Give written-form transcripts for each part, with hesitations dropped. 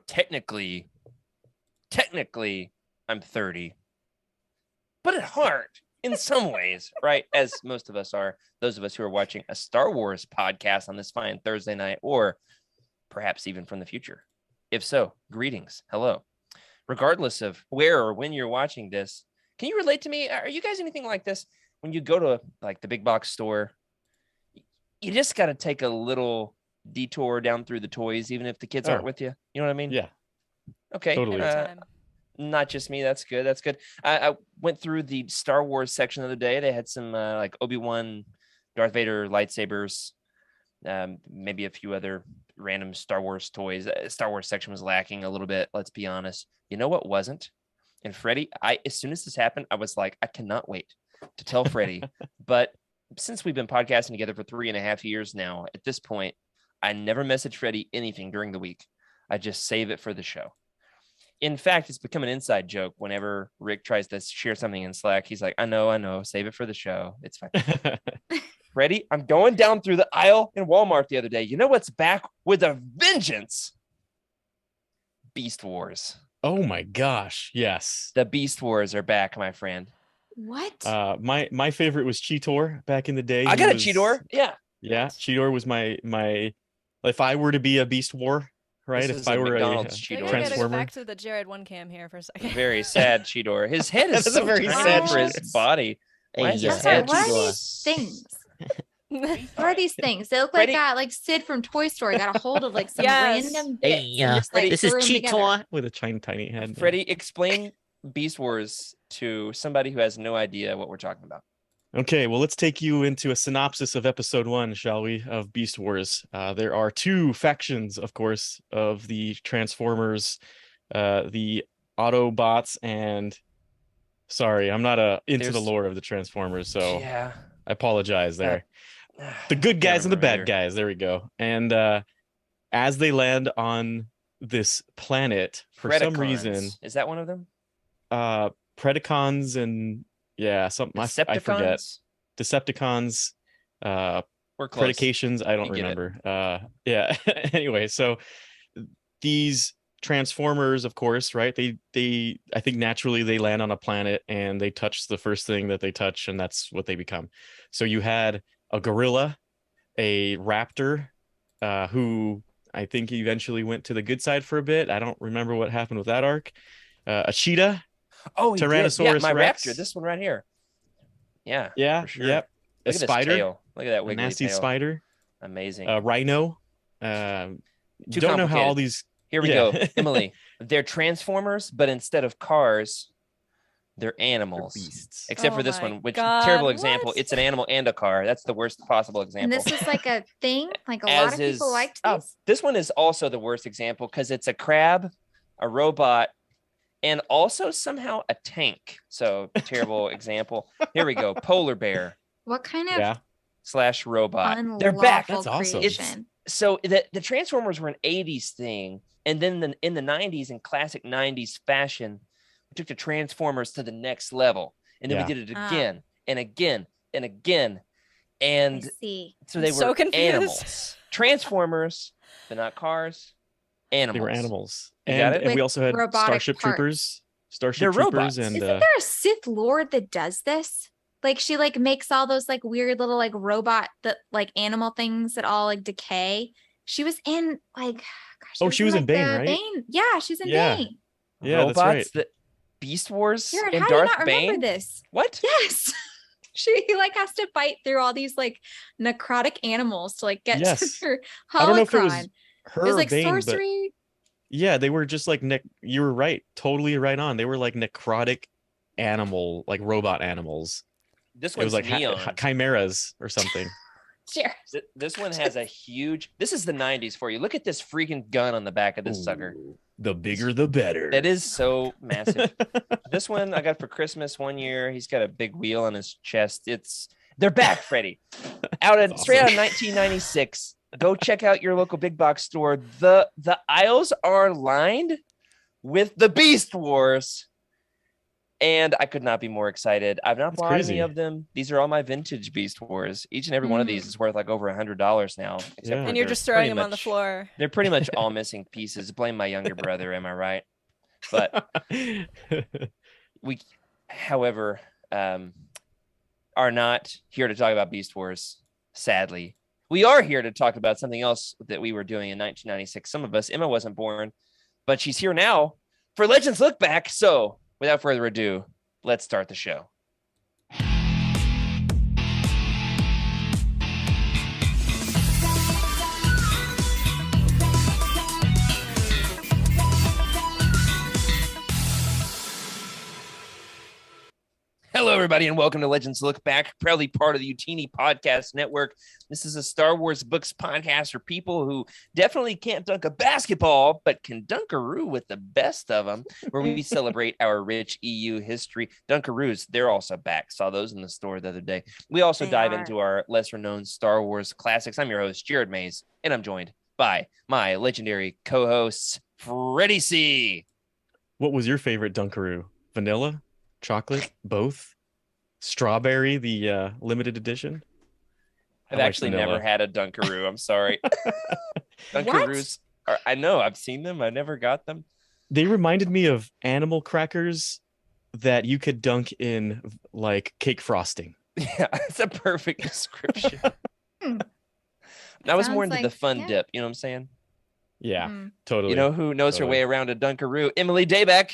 technically I'm 30, but at heart, in some ways, right, as most of us are, those of us who are watching a Star Wars podcast on this fine Thursday night, or perhaps even from the future. If so, greetings. Hello. Regardless of where or when you're watching this, can you relate to me? Are you guys anything like this? When you go to like the big box store, you just got to take a little detour down through the toys, even if the kids aren't with you. You know what I mean? Yeah. Okay. Totally. Not just me. That's good. That's good. I went through the Star Wars section the other day. They had some like Obi-Wan, Darth Vader lightsabers, maybe a few other random Star Wars toys. Star Wars section was lacking a little bit. Let's be honest. You know what wasn't? And Freddy, as soon as this happened, I was like, I cannot wait to tell Freddy. But since we've been podcasting together for 3.5 years now, at this point, I never message Freddy anything during the week. I just save it for the show. In fact, it's become an inside joke whenever Rick tries to share something in Slack. He's like, I know, save it for the show. It's fine. Freddy, I'm going down through the aisle in Walmart the other day. You know what's back with a vengeance? Beast Wars. Oh my gosh, yes. The Beast Wars are back, my friend. What? My favorite was Cheetor back in the day. I got a Cheetor. Yeah. Yeah, Cheetor was my if I were to be a Beast War, right? If I were McDonald's a Cheetor. Transformer. Go back to the Jared one cam here for a second. Very sad Cheetor. His head is so very tiny sad for his body. Why is his Sorry, head what are Cheetor? these things? What are these things? They look like Sid from Toy Story got a hold of like some random bits. And just, like, this is threw 'em together. Cheetor. With a tiny head. Freddy, explain Beast Wars to somebody who has no idea what we're talking about. Okay, well, let's take you into a synopsis of episode 1, shall we, of Beast Wars. There are 2 factions, of course, of the Transformers, the Autobots, and sorry, I'm not into the lore of the Transformers, so yeah. I apologize there. The good guys and the bad guys, there we go. And as they land on this planet, for some reason... Is that one of them? Predacons and... Yeah, something I forget. Decepticons, we're close. Predications, I don't remember. Yeah. Anyway, so these Transformers, of course, right? They I think naturally they land on a planet and they touch the first thing that they touch, and that's what they become. So you had a gorilla, a raptor, who I think eventually went to the good side for a bit. I don't remember what happened with that arc. A cheetah. Oh, Tyrannosaurus my Rex. raptor. This one right here. Yeah. Yeah. For sure. Yep. Look A at spider. This tail. Look at that A wiggly nasty tail. spider. Amazing. Rhino. Don't know how all these. Here we go, Emily. They're Transformers, but instead of cars, they're animals. They're beasts. Except for this one, which terrible example. It's an animal and a car. That's the worst possible example. And this is like a thing. Like a lot of people liked this. This one is also the worst example because it's a crab, a robot, and also somehow a tank. So terrible example. Here we go. Polar bear. What kind of / robot? They're back. That's awesome. So the Transformers were an 80s thing. And then in the 90s, in classic 90s fashion, we took the Transformers to the next level. And then we did it again and again and again. And so they were animals. Transformers, but not cars. Animals. They were animals. And we also had Starship Troopers. Starship Troopers. And isn't there a Sith Lord that does this? Like she like makes all those like weird little like robot that like animal things that all like decay. She was in like she was in Bane, right? Bane. Yeah, she's in Bane. Yeah, robots, that's right. The Beast Wars Jared, and how Darth do you not Bane. Remember this? What? Yes. She like has to fight through all these like necrotic animals to like get to her holocron. I don't know if it was her it was like or Bane, sorcery. Yeah, they were just like you were right, totally right on. They were like necrotic animal, like robot animals. This one's like chimeras or something. Sure. This one has a huge. This is the 90s for you. Look at this freaking gun on the back of this sucker. The bigger, the better. It is so massive. This one I got for Christmas one year. He's got a big wheel on his chest. They're back, Freddy. Straight out of 1996. Go check out your local big box store. The aisles are lined with the Beast Wars. And I could not be more excited. I've not That's bought crazy. any of them. These are all my vintage Beast Wars. Each and every one of these is worth like over $100 now. Except Yeah. for And you're they're just throwing pretty them on the much- floor. They're pretty much all missing pieces. Blame my younger brother, am I right? But we, however, are not here to talk about Beast Wars, sadly. We are here to talk about something else that we were doing in 1996. Some of us, Emma wasn't born, but she's here now for Legends Look Back. So without further ado, let's start the show. Hello, everybody, and welcome to Legends Look Back, proudly part of the Utini Podcast Network. This is a Star Wars books podcast for people who definitely can't dunk a basketball, but can dunkaroo with the best of them, where we celebrate our rich EU history. Dunkaroos, they're also back. Saw those in the store the other day. We also dive into our lesser-known Star Wars classics. I'm your host, Jared Mays, and I'm joined by my legendary co-hosts, Freddy C. What was your favorite Dunkaroo? Vanilla? Chocolate? Both? Strawberry, the limited edition? I've I like actually vanilla. never had a Dunkaroo. I'm sorry. Dunkaroos are, I know, I've seen them. I never got them. They reminded me of animal crackers that you could dunk in like cake frosting. Yeah, it's a perfect description. Hmm. I was more Sounds into the like- fun yeah. dip. You know what I'm saying? Yeah, Mm. totally. You know who knows her Totally. way around a Dunkaroo? Emily Daybeck.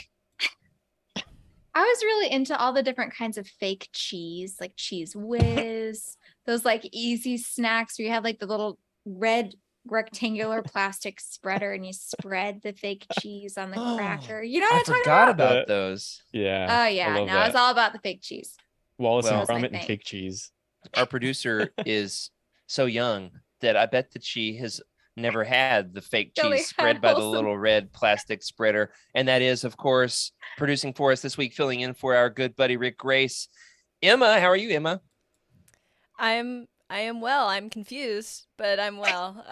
I was really into all the different kinds of fake cheese, like Cheese Whiz, those like easy snacks where you have like the little red rectangular plastic spreader and you spread the fake cheese on the Oh, cracker. You know what I I'm talking forgot about? about those. Yeah. Oh yeah, love no, it's that. all about the fake cheese. Wallace Well- and That was my Gromit and thing. fake cheese. Our producer is so young that I bet that she has never had the fake Really cheese spread by the wholesome. little red plastic spreader. And that is, of course, producing for us this week, filling in for our good buddy Rick Grace. Emma, how are you, Emma? I am well. I'm confused, but I'm well.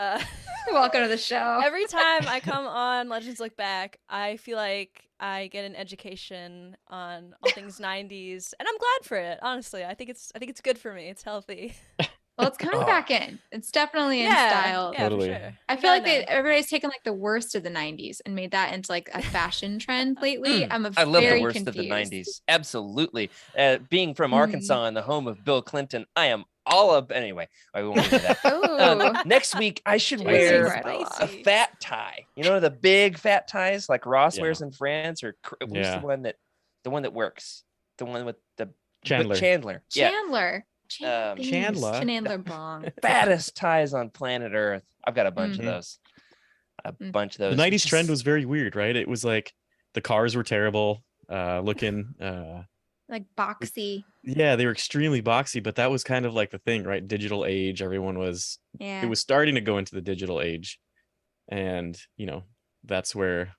Welcome to the show. Every time I come on Legends Look Back, I feel like I get an education on all things 90s, and I'm glad for it. Honestly, I think it's good for me. It's healthy. Well, it's coming Oh. back in. It's definitely in style. Yeah, Totally. for sure. I feel like No. everybody's taken like the worst of the 90s and made that into like a fashion trend lately. I'm I love very the worst confused. of the 90s. Absolutely. Being from Mhm. Arkansas and the home of Bill Clinton, I am all up. Anyway, I won't get into that. Oh, Next week, I should Spicy, wear right a fat tie. You know, the big fat ties like Ross Yeah. wears in France, or who's Yeah. the one that works? The one with the Chandler. Chandler. Yeah. Chandler. Chandler. Chandler Bong. Fattest ties on planet Earth. I've got a bunch of Mhm. those. A Mm. bunch of those. The 90s Just- trend was very weird, right? It was like the cars were terrible looking. Like boxy. Yeah, they were extremely boxy, but that was kind of like the thing, right? Digital age. Everyone was, Yeah. it was starting to go into the digital age. And, you know, that's where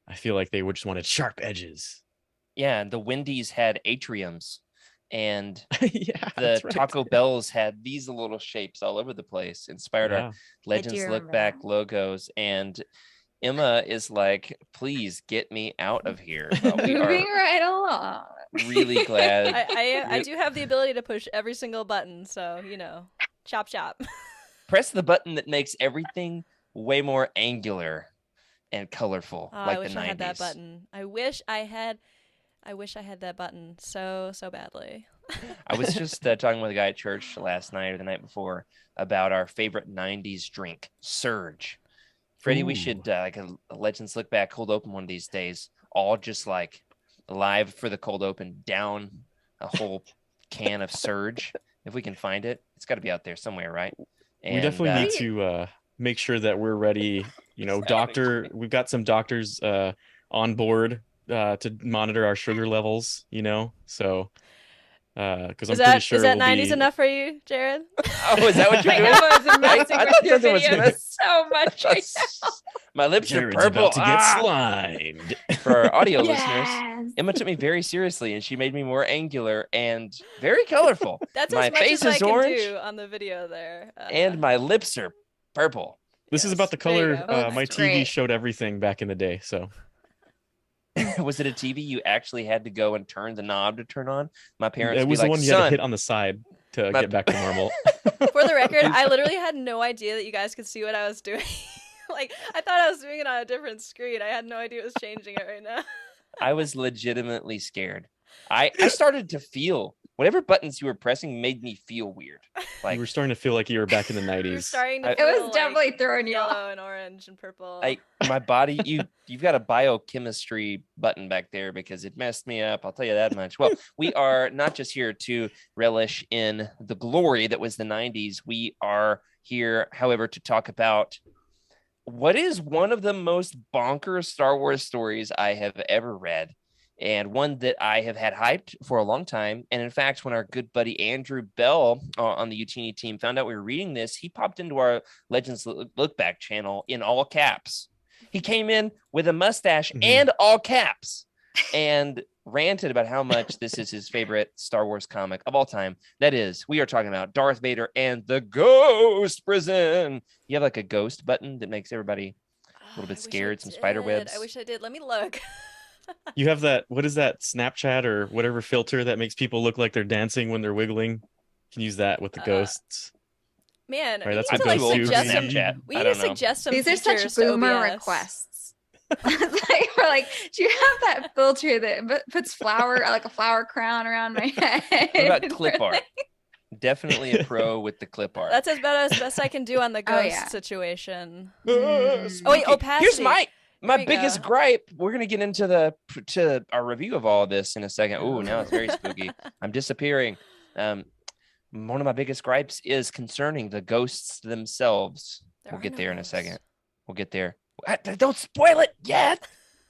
I feel like they would just wanted sharp edges. Yeah, and the Wendy's had atriums, and Yeah, the that's right. Taco Bells had these little shapes all over the place, inspired Yeah. our Legends Look remember Back that. logos. And Emma is like, please get me out of here. But we are Moving right along. really glad. I do have the ability to push every single button, so chop chop. Press the button that makes everything way more angular and colorful, Oh, like I wish the 90s. I had that button. I wish I had that button so badly. I was just talking with a guy at church last night or the night before about our favorite 90s drink, Surge. Freddie, we Ooh. should like a Legends Look Back cold open one of these days, all just like live for the cold open, down a whole can of Surge. If we can find it, it's got to be out there somewhere, right? We definitely need to make sure that we're ready. You know, we've got some doctors on board to monitor our sugar levels, you know, so because I'm pretty sure is that we'll 90s be... enough for you, Jared? Oh, is that what you're Like, doing? I was messing I with thought your something was video gonna- so much right now. My lips Jared's are purple. about to get Ah! slimed. For our audio listeners, Yes. Emma took me very seriously, and she made me more angular and very colorful. That's My as much face as I is can orange, do on the video there. and my lips are purple. This is Yes. about the There you color go. Oh, my that's TV great. showed everything back in the day. So Was it a TV you actually had to go and turn the knob to turn on? My parents It would was be the like, one you had to son, hit on the side to my- get back to normal. For the record, I literally had no idea that you guys could see what I was doing. Like, I thought I was doing it on a different screen. I had no idea it was changing it right now. I was legitimately scared. I started to feel whatever buttons you were pressing made me feel weird. Like You were starting to feel like you were back in the You're 90s. starting to I- It feel was definitely like throwing you off. yellow and orange and purple. my body, you've got a biochemistry button back there because it messed me up. I'll tell you that much. Well, we are not just here to relish in the glory that was the 90s. We are here, however, to talk about what is one of the most bonkers Star Wars stories I have ever read, and one that I have had hyped for a long time. And in fact, when our good buddy Andrew Bell on the Utini team found out we were reading this, he popped into our Legends Lookback channel in all caps. He came in with a mustache and all caps and ranted about how much this is his favorite Star Wars comic of all time. That is, we are talking about Darth Vader and the Ghost Prison. You have like a ghost button that makes everybody a little bit scared, some spider webs. I wish I did. Let me look. You have that, what is that, Snapchat or whatever filter that makes people look like they're dancing when they're wiggling? You can use that with the ghosts. Man, Right, we that's need what to like ghosts do. suggest some. Snapchat. We I need to don't know. suggest some. These are such features to boomer OBS. requests. It's like we're like, do you have that filter that puts like a flower crown around my head? What about clip art? Definitely a pro with the clip art. That's about as best I can do on the ghost yeah. situation. Mm. Oh wait, opacity. Here's my Here we biggest go. gripe. We're gonna get into our review of all of this in a second. Oh, now it's very spooky. I'm disappearing. One of my biggest gripes is concerning the ghosts themselves. There We'll are get no there in a ghosts. second. We'll get there. Don't spoil it yet.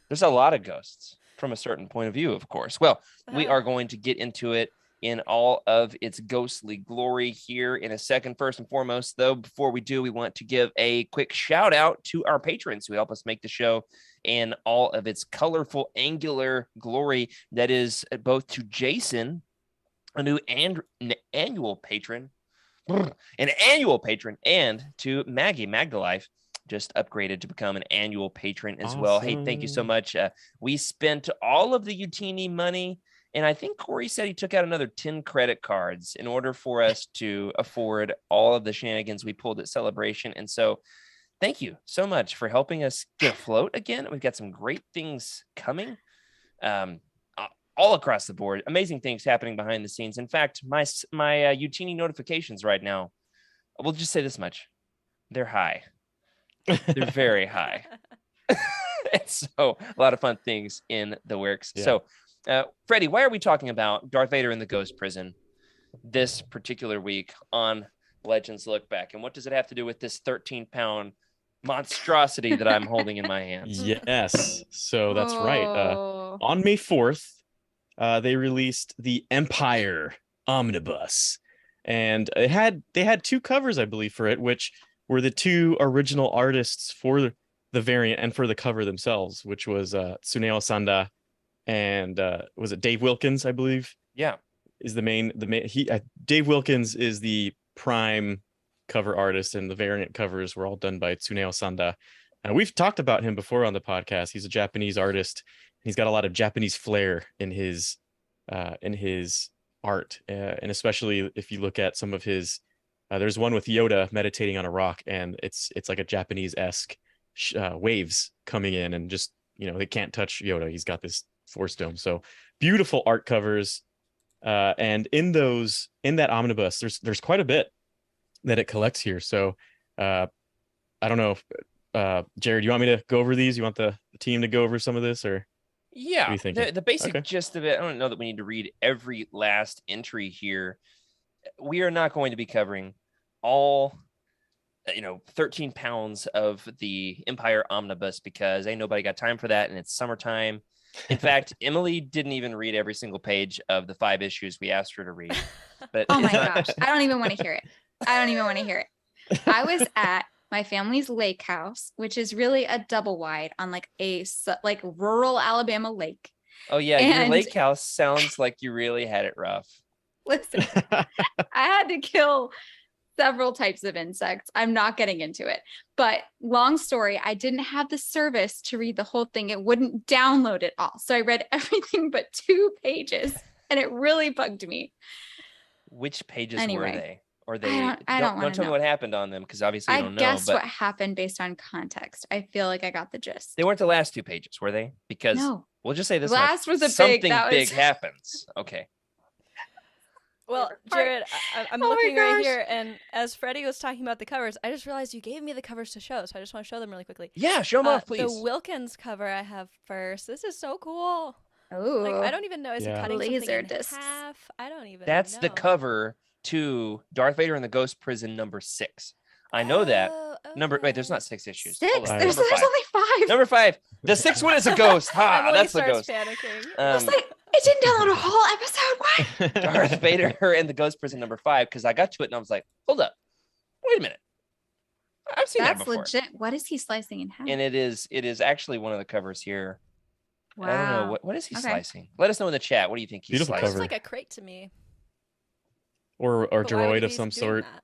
There's a lot of ghosts from a certain point of view, of course. Well, we are going to get into it in all of its ghostly glory here in a second. First and foremost, though, before we do, we want to give a quick shout out to our patrons who help us make the show in all of its colorful, angular glory. That is both to Jason, a new annual patron, and to Maggie Magdalife, just upgraded to become an annual patron as well. Hey, thank you so Awesome. much. We spent all of the Utini money, and I think Corey said he took out another 10 credit cards in order for us to afford all of the shenanigans we pulled at Celebration. And so thank you so much for helping us get afloat again. We've got some great things coming all across the board. Amazing things happening behind the scenes. In fact, my Utini notifications right now, we'll just say this much. They're high. They're very high. And so a lot of fun things in the works. Yeah. So, Freddy, why are we talking about Darth Vader in the Ghost Prison this particular week on Legends Look Back? And what does it have to do with this 13-pound monstrosity that I'm holding in my hands? Yes. So that's right. Oh. On May 4th, they released the Empire Omnibus. And they had two covers, I believe, for it, which were the two original artists for the variant and for the cover themselves, which was Tsuneo Sanda and was it Dave Wilkins, I believe? Yeah. Is the main Dave Wilkins is the prime cover artist, and the variant covers were all done by Tsuneo Sanda. We've talked about him before on the podcast. He's a Japanese artist. He's got a lot of Japanese flair in his art, and especially if you look at some of his. There's one with Yoda meditating on a rock, and it's like a Japanese-esque waves coming in, and just they can't touch Yoda. He's got this force dome. So beautiful art covers, and in that omnibus, there's quite a bit that it collects here. So I don't know if Jared, you want me to go over these? You want the team to go over some of this, or? Yeah, What are you thinking? the basic Okay. gist of it, I don't know that we need to read every last entry here. We are not going to be covering all 13 pounds of the Empire Omnibus because ain't nobody got time for that, and it's summertime. In fact, Emily didn't even read every single page of the 5 issues we asked her to read. But Oh my it's not- gosh. I don't even want to hear it. I was at my family's lake house, which is really a double wide on like a rural Alabama lake. Oh yeah, your And- lake house sounds like you really had it rough. Listen, I had to kill several types of insects. I'm not getting into it. But long story, I didn't have the service to read the whole thing. It wouldn't download it all. So I read everything but 2 pages and it really bugged me. Which pages were Anyway, they? Or I don't wanna tell me know. what happened on them, because obviously you I don't know. guessed But what happened based on context. I feel like I got the gist. they weren't the last 2 pages, were they? Because No. we'll just say this Last much. was a something big, that big was happens. Okay. Well, favorite part. Jared, I'm Oh my looking right gosh. here, and as Freddie was talking about the covers, I just realized you gave me the covers to show, so I just want to show them really quickly. Yeah, show them off, please. The Wilkins cover I have first. This is so cool. Oh, Like, I don't even know. Is it Yeah. cutting something Laser in discs. half? I don't even That's know. the cover to Darth Vader and the Ghost Prison #6. I know that. Oh, Wait, there's okay. not 6 issues. 6. Hold on. There's Number 5. only 5. Number 5. The 6th one is a ghost. Ha! Emily That's the starts ghost. panicking. It's like it didn't download a whole episode. What? Darth Vader and the Ghost Prison #5, because I got to it and I was like, hold up, wait a minute, I've seen that That's before. legit. What is he slicing in half? And it is actually one of the covers here. Wow. I don't know what is he Okay. slicing. Let us know in the chat. What do you think he's Beautiful slicing? Looks cover. like a crate to me. Or But why would droid he of be some doing sort. that?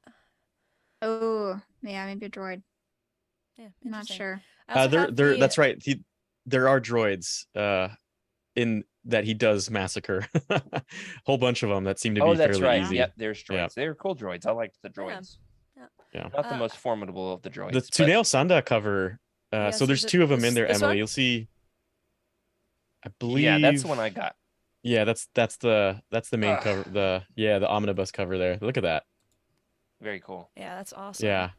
Oh, yeah, maybe a droid. Yeah, I'm not interesting. sure. I also have There the- that's right. There are droids in that he does massacre. Whole bunch of them that seem to be Oh, that's fairly right. easy. Yep, there's droids. Yeah. They were cool droids. I liked the Yeah. droids. Yeah. Not the most formidable of the droids. The but- Tsuneo Sanda cover. Yes, So there's is it 2 of them this- in there, this Emily. one? You'll see. I believe. Yeah, that's the one I got. Yeah, that's the main cover. The omnibus cover there. Look at that. Very cool. Yeah, that's awesome. Yeah.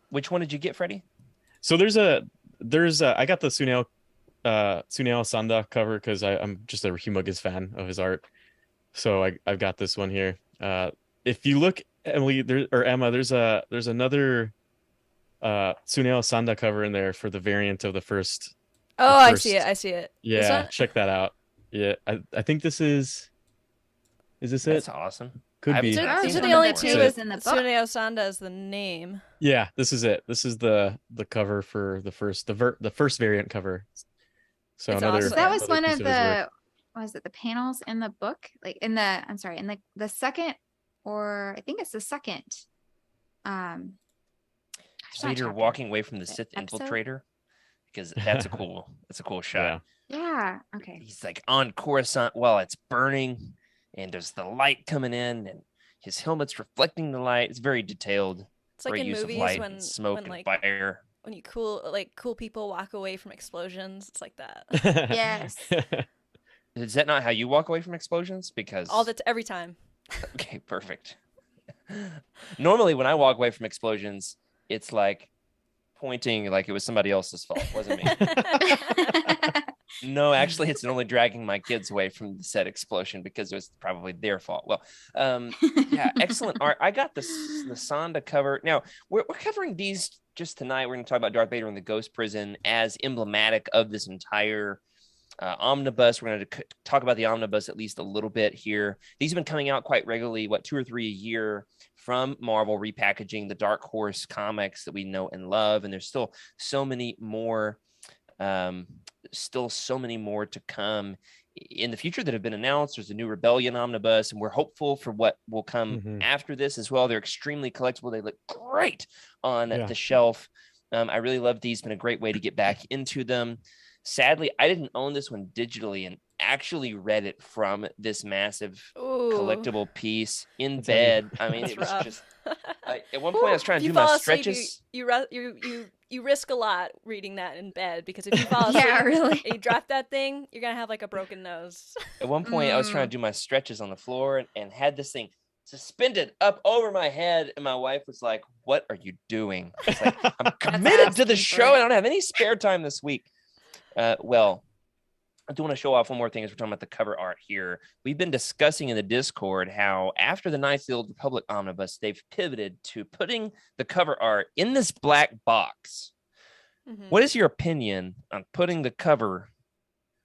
Which one did you get, Freddie? So there's I got the Tsuneo Sanda cover because I'm just a humongous fan of his art. So I've got this one here. If you look, Emily, Emma, there's another Tsuneo Sanda cover in there for the variant of the first. Oh, the I first- see it. I see it. This Yeah, one? check that out. Yeah, I think this is this That's it? awesome. Could I be. haven't Oh, seen it's So that the only before. two That's is in the book. Tsuneo Sanda is the name. Yeah, this is it. This is the cover for the first variant cover. So It's another. awesome. So that was another one piece of his work. the panels in the book? Like in the second, or I think it's the second. Gosh, not Vader chapter. walking away from the Sith Episode? infiltrator, because that's a cool shot. Yeah. Okay. He's like on Coruscant while it's burning, and there's the light coming in, and his helmet's reflecting the light. It's very detailed. It's like Great in use movies of light when and smoke when and like fire. when you cool people walk away from explosions. It's like that Yeah. Yes. Is that not how you walk away from explosions? Because every time. okay, perfect. Normally, when I walk away from explosions, it's like pointing like it was somebody else's fault, wasn't me. No, actually, it's only dragging my kids away from the said explosion because it was probably their fault. Well, yeah, excellent art. I got the Sanda cover. Now, we're covering these just tonight. We're going to talk about Darth Vader in the Ghost Prison as emblematic of this entire omnibus. We're going to talk about the omnibus at least a little bit here. These have been coming out quite regularly, 2 or 3 a year from Marvel, repackaging the Dark Horse comics that we know and love. And there's still so many more to come in the future that have been announced. There's a new Rebellion omnibus, and we're hopeful for what will come after this as well. They're extremely collectible. They look great on the shelf. I really love these. Been a great way to get back into them. Sadly, I didn't own this one digitally and actually read it from this massive collectible piece in bed. I mean, it was rough. just at one point I was trying to If you do my fall asleep, stretches. You risk a lot reading that in bed, because if you fall asleep Yeah, really. and you drop that thing, you're gonna have like a broken nose. At one point, I was trying to do my stretches on the floor and had this thing suspended up over my head, and my wife was like, "What are you doing?" I was like, "I'm committed to the asking for show. it. I don't have any spare time this week." Well, I do want to show off one more thing as we're talking about the cover art here. We've been discussing in the Discord how after the Knights of the Old Republic omnibus, they've pivoted to putting the cover art in this black box. Mhm. What is your opinion on putting the cover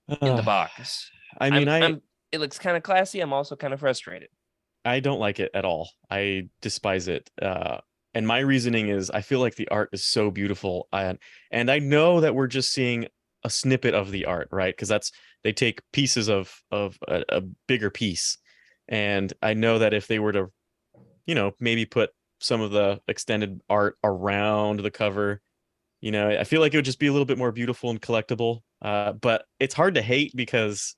in the box? I mean, it looks kind of classy. I'm also kind of frustrated. I don't like it at all. I despise it. And my reasoning is I feel like the art is so beautiful. And I know that we're just seeing a snippet of the art, right? Because they take pieces of a bigger piece. And I know that if they were to, maybe put some of the extended art around the cover. You know, I feel like it would just be a little bit more beautiful and collectible. But it's hard to hate because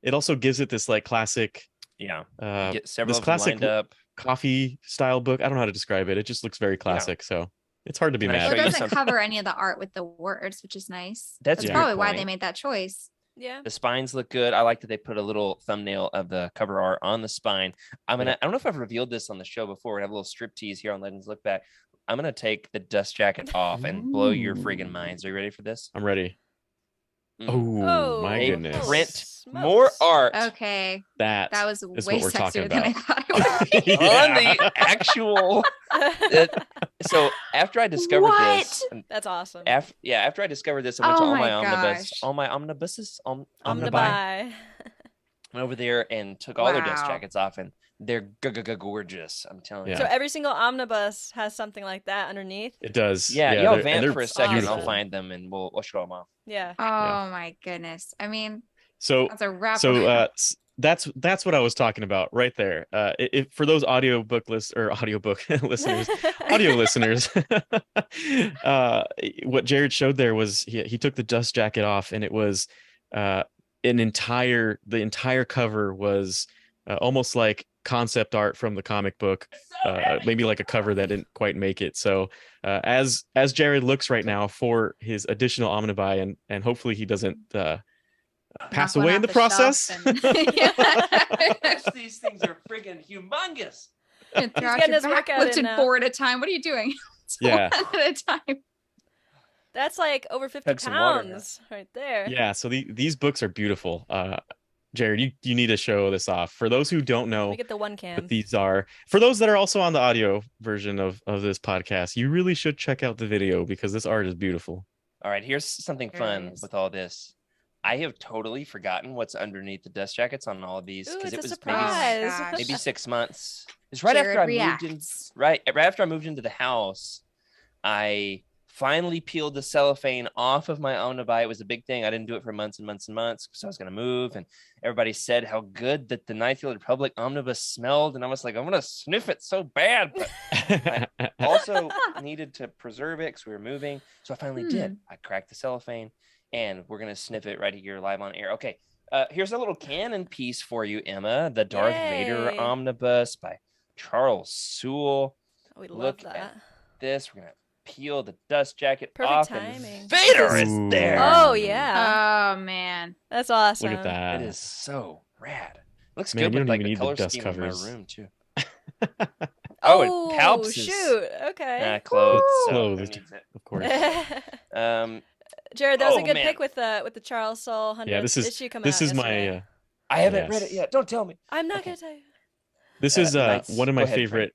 it also gives it this like classic, Yeah. Get several this of them classic lined up. coffee style book. I don't know how to describe it. It just looks very classic. So it's hard to be Can I Well, mad. it show you doesn't something? cover any of the art with the words, which is nice. That's That's a good probably why they point. made that choice. Yeah. The spines look good. I like that they put a little thumbnail of the cover art on the spine. I don't know if I've revealed this on the show before. We have a little strip tease here on Legends Look Back. I'm gonna take the dust jacket off and blow your friggin' minds. Are you ready for this? I'm ready. Mm. Oh my They goodness. print smokes. more art Okay, That that was is way what we're talking sexier than I about. thought it would be. on the actual. So after I discovered this, That's awesome. after I discovered this, I went to Oh all my my gosh. omnibuses, Omnibuy. went over there and took all their dust Wow. jackets off, and they're gorgeous. I'm telling you. Yeah. So every single omnibus has something like that underneath. It does. Yeah, they're- y'all and vamp they're for a second. beautiful. I'll find them and we'll show them off. Yeah. Oh my goodness. I mean, So that's a wrap. that's what I was talking about right there. If for those audiobook listeners, audio listeners, what Jared showed there was he took the dust jacket off, and it was the entire cover was almost like concept art from the comic book, maybe like a cover that didn't quite make it. So as Jared looks right now for his additional omnibuy, and hopefully he doesn't pass Knock one away off in the the shelf process. These things are friggin' humongous. Throw out getting your his workout backwards in and now. forward at a time. What are you doing? It's Yeah. one at a time. That's like over 50 Chug some water now. pounds right there. Yeah, so these books are beautiful. Jared, you need to show this off. For those who don't know We get the one what can. these are, for those that are also on the audio version of this podcast, you really should check out the video because this art is beautiful. All right, here's something There it fun is. with all this. I have totally forgotten what's underneath the dust jackets on all of these Ooh, because it's it a was surprise. gosh. maybe 6 months. It's right Jared after I moved in. reacts. Right after I moved into the house, I finally peeled the cellophane off of my omnibuy. It was a big thing. I didn't do it for months and months and months because I was going to move, and everybody said how good that the Ninth Republic omnibus smelled, and I was like, I'm going to sniff it so bad, but also needed to preserve it because we were moving. So I finally did. I cracked the cellophane, and we're going to sniff it right here live on air. Okay. Here's a little canon piece for you, Emma. The Darth Vader Yay. omnibus by Charles Sewell. We love Look that. at this. We're going to peel the dust jacket Perfect off, timing. and Vader is Ooh. there. Oh yeah. Oh man. That's awesome. Look at that. It is so rad. Looks Man, good you with don't like even the need the color dust scheme covers. in my room too. Oh, it palps his shoot. Okay. clothes. It's So clothed, that means it. Of course. Jared, that was Oh, a good man. pick with the Charles Soule 100th Yeah, this issue coming is out my yesterday. I haven't read it Yes. yet. Don't tell me. I'm not okay. gonna tell you. this is nice. one of my Go ahead,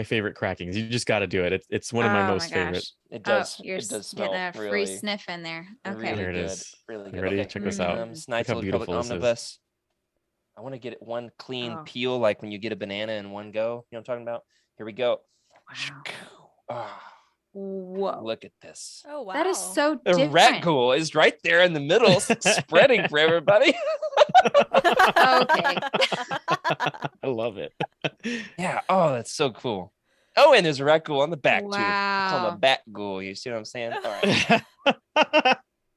favorite crackings. You just got to do it. It's one of my Oh most my favorite. gosh. It does. You're it does getting smell a free really, sniff in there. Okay. really There it good. is. Really You good. ready to Okay. check this out? Mhm. Knights how of the Republic beautiful this is. omnibus. I want to get it one clean Oh. peel, like when you get a banana in one go. You know what I'm talking about? Here we go. Wow. Ah, Whoa. look at this. Oh wow. That is so The different. rat ghoul is right there in the middle, spreading for everybody. Okay. I love it. Yeah. Oh, that's so cool. Oh, and there's a rat ghoul on the back too. I call him a Wow. bat ghoul. You see what I'm saying? All right.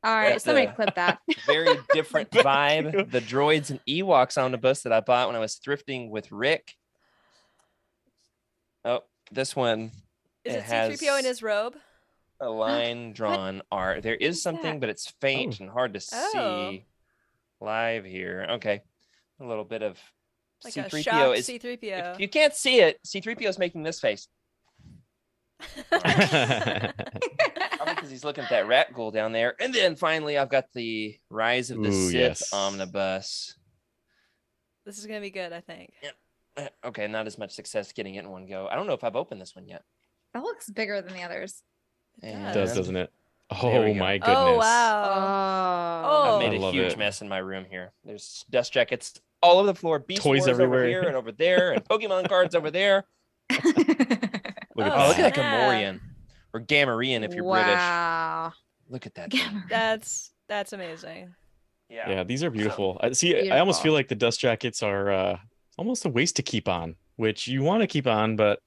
All right, That's somebody a- clip that. Very different Bat vibe. ghoul. The droids and Ewoks omnibus that I bought when I was thrifting with Rick. Oh, this one Is it it C3PO in has- his robe? a line drawn art. There is is something, that? but it's faint and hard to Oh. see live here. Okay. A little bit of Like a C3PO shocked is C3PO. if you can't see it, C3PO is making this face. Probably because he's looking at that rat ghoul down there. And then finally I've got the Rise of the Ooh, Sith yes. omnibus. This is gonna be good, I think. Okay, not as much success getting it in one go. I don't know if I've opened this one yet. That looks bigger than the others. It And- It does, does. doesn't it? There Oh we go. my goodness. Oh wow. Oh. I've made I a love huge it. mess in my room here. There's dust jackets all over the floor, Beast Toys Wars everywhere. over here and over there, and Pokemon cards over there. Look Oh, at Oh, look that. at that snap. Gamorrean or Gamorrean if you're British. Wow. Look at that. thing. Gamma. That's amazing. Yeah, these are beautiful. See, I almost feel like the dust jackets are almost a waste to keep on, which you want to keep on, but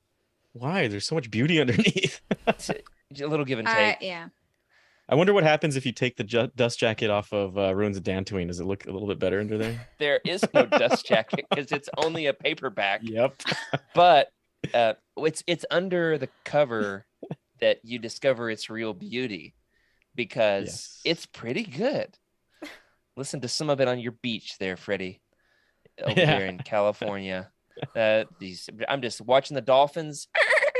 Why? There's so much beauty underneath. It's a little give and take. Yeah. I wonder what happens if you take the dust jacket off of Ruins of Dantooine. Does it look a little bit better under there? There is no dust jacket because it's only a paperback. Yep. But it's under the cover that you discover its real beauty, because it's pretty good. Listen to some of it on your beach there, Freddy, over there in California. I'm just watching the dolphins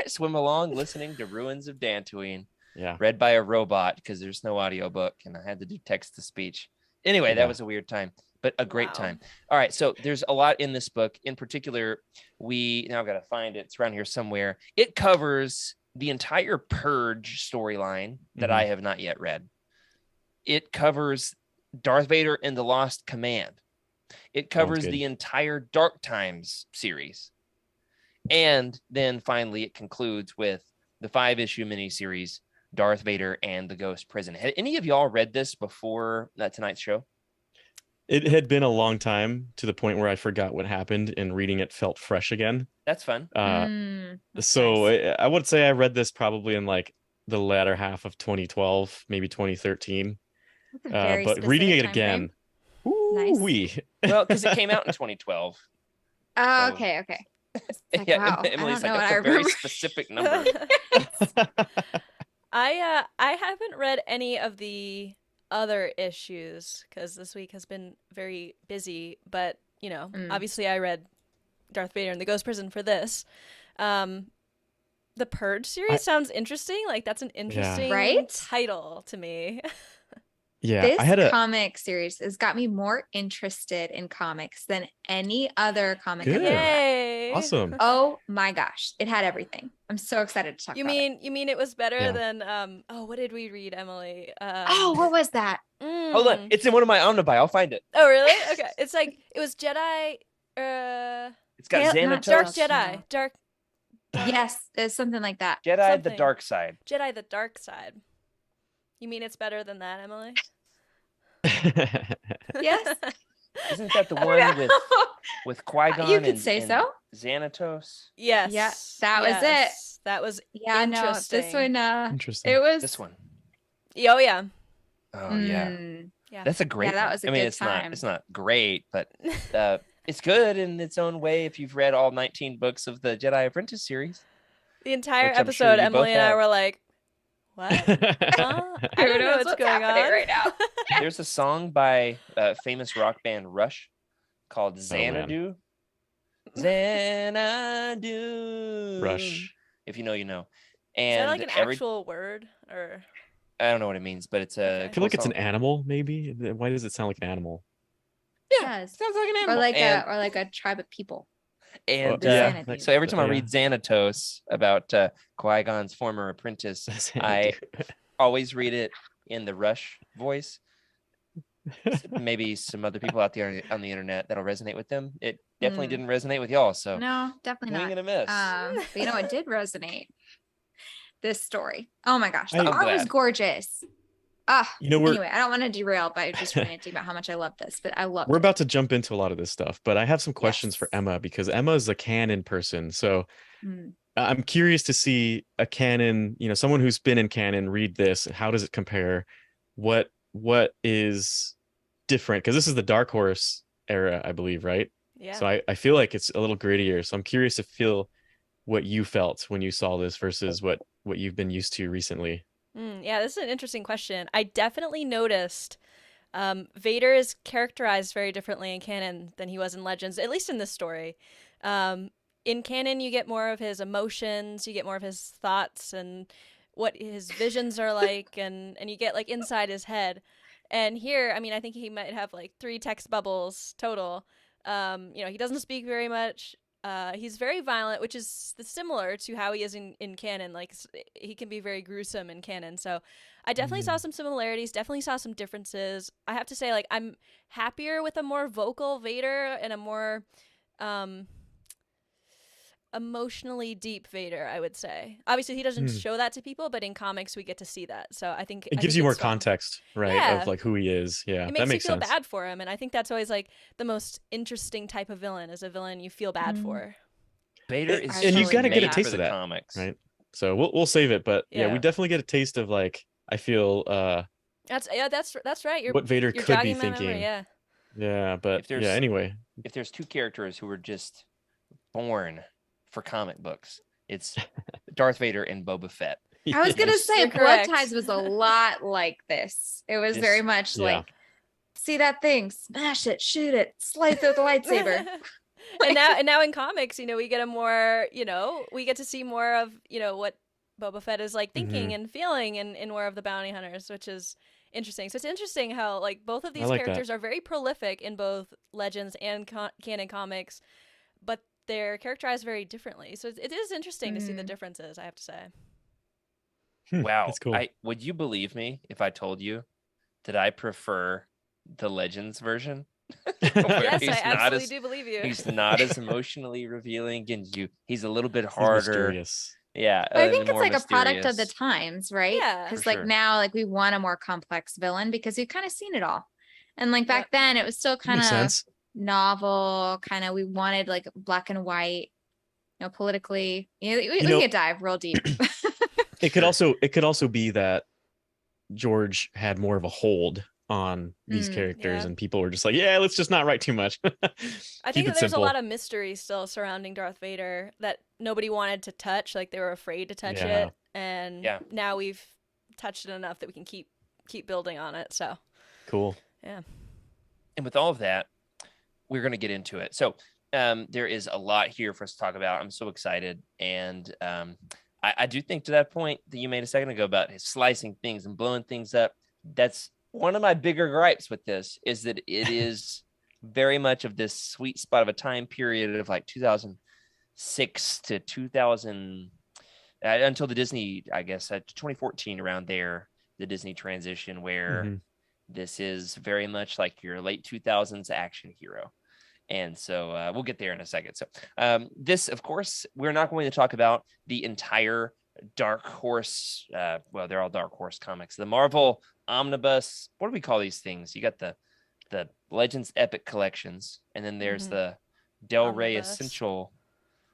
swim along, listening to Ruins of Dantooine. Yeah. Read by a robot because there's no audiobook and I had to do text to speech. Anyway, that was a weird time, but a great time. All right. So there's a lot in this book. In particular, now I've got to find it. It's around here somewhere. It covers the entire Purge storyline that I have not yet read. It covers Darth Vader and the Lost Command. It covers the entire Dark Times series. And then finally it concludes with the 5-issue miniseries, Darth Vader and the Ghost Prison. Had any of y'all read this before tonight's show? It had been a long time, to the point where I forgot what happened, and reading it felt fresh again. That's fun. So nice. I would say I read this probably in like the latter half of 2012, maybe 2013. But reading it again, nice. Well, because it came out in 2012. Oh, okay. Like, wow. Emily's like, that's a very specific number. I haven't read any of the other issues because this week has been very busy, but obviously I read Darth Vader and the Ghost Prison for this. The Purge series sounds interesting. Like, that's an interesting title to me. Yeah, this comic series has got me more interested in comics than any other comic. Yay! Awesome. Oh my gosh, it had everything. I'm so excited to talk about it. You mean it was better than what did we read, Emily? What was that? Hold on, it's in one of my omnibuy. I'll find it. Oh really? Okay, it's like it was Jedi. It's got Xanatos. Dark Jedi. Dark. Yes, it's something like that. Jedi the Dark Side. Jedi the Dark Side. You mean it's better than that, Emily? Yes. Isn't that the one with Qui-Gon? You could say so. Xanatos. Yes. Yeah, that was it. That was interesting. No, this one. Interesting. It was this one. Oh yeah. Oh yeah. That's a great. Yeah, that was a good time. It's not great, but it's good in its own way. If you've read all 19 books of the Jedi Apprentice series, the entire episode, Emily and I were like, "What? I don't know what's going on right now." There's a song by famous rock band Rush called Xanadu. Xanadu. Rush. If you know, you know. And is that like an actual word, or I don't know what it means, but it's a. I feel like it's an animal. Maybe. Why does it sound like an animal? Yeah, it sounds like an animal. Or like a tribe of people. And so every time I read Xanatos about Qui-Gon's former apprentice, I always read it in the Rush voice. Maybe some other people out there on the internet that'll resonate with them. It definitely didn't resonate with y'all. So no, definitely not. Swing and a miss. But you know what did resonate? This story. Oh my gosh, the art was gorgeous. Anyway, I don't want to derail by just ranting about how much I love this, but I love it. We're about to jump into a lot of this stuff, but I have some questions for Emma, because Emma is a canon person. So I'm curious to see a canon, someone who's been in canon read this. How does it compare? What is different? Because this is the Dark Horse era, I believe, right? Yeah. So I feel like it's a little grittier. So I'm curious to feel what you felt when you saw this versus what you've been used to recently. Yeah, this is an interesting question. I definitely noticed Vader is characterized very differently in canon than he was in Legends, at least in this story. In canon, you get more of his emotions, you get more of his thoughts and what his visions are like, and you get like inside his head. And here, I mean, I think he might have like 3 text bubbles total. He doesn't speak very much. He's very violent, which is similar to how he is in canon. Like, he can be very gruesome in canon. So I definitely saw some similarities, definitely saw some differences. I have to say, like, I'm happier with a more vocal Vader and a more emotionally deep Vader, I would say. Obviously, he doesn't show that to people, but in comics, we get to see that. So I think it gives you more context, right? Yeah. Of like who he is. Yeah, it makes that makes you feel sense. bad for him, and I think that's always like the most interesting type of villain, is a villain you feel bad for. Vader is And you Actually, got to get a made taste for of the that, comics. right? So we'll save it, but yeah, we Yeah. definitely get a taste of like I feel That's right. You're what Vader you're could be jogging my memory. thinking. Yeah. Yeah, but If there's yeah, anyway. if there's two characters who were just born for comic books, it's Darth Vader and Boba Fett. I was gonna Just- say You're Blood correct. Ties was a lot like this. It was very Just- much Yeah. like, see that thing, smash it, shoot it, slice it with a lightsaber. and now in comics, we get a more, we get to see more of, what Boba Fett is like thinking and feeling in War of the Bounty Hunters, which is interesting. So it's interesting how like both of these like that. characters are very prolific in both Legends and canon comics, but they're characterized very differently. So it is interesting to see the differences, I have to say. Wow. That's cool. Would you believe me if I told you that I prefer the Legends version? Where Yes, he's I not absolutely as- do believe you. He's not as emotionally revealing, and he's a little bit He's harder. mysterious. Yeah, But I think it's more like a product of the mysterious. times, right? Yeah. Because For like sure. now, like we want a more complex villain because we've kind of seen it all. And like back Yep. then, it was still kind Makes of sense. novel, kind of we wanted like black and white, politically. We know- could dive real deep. It Sure. could also be that George had more of a hold on these characters, Yeah. and people were just like, yeah, let's just not write too much. I Keep think it that there's simple. a lot of mystery still surrounding Darth Vader that nobody wanted to touch, like they were afraid to touch Yeah. it, and Yeah. now we've touched it enough that we can keep building on it. So Cool. yeah, And with all of that, we're going to get into it. So there is a lot here for us to talk about. I'm so excited. And I do think to that point that you made a second ago about his slicing things and blowing things up. That's one of my bigger gripes with this, is that it is very much of this sweet spot of a time period of like 2006 to 2000 until the Disney, I guess, 2014, around there, the Disney transition, where Mhm. this is very much like your late 2000s action hero. And so we'll get there in a second. So this, of course, we're not going to talk about the entire Dark Horse. Well, they're all Dark Horse comics. The Marvel Omnibus. What do we call these things? You got the Legends Epic Collections, and then there's Mhm. the Del Rey Omnibus. Essential.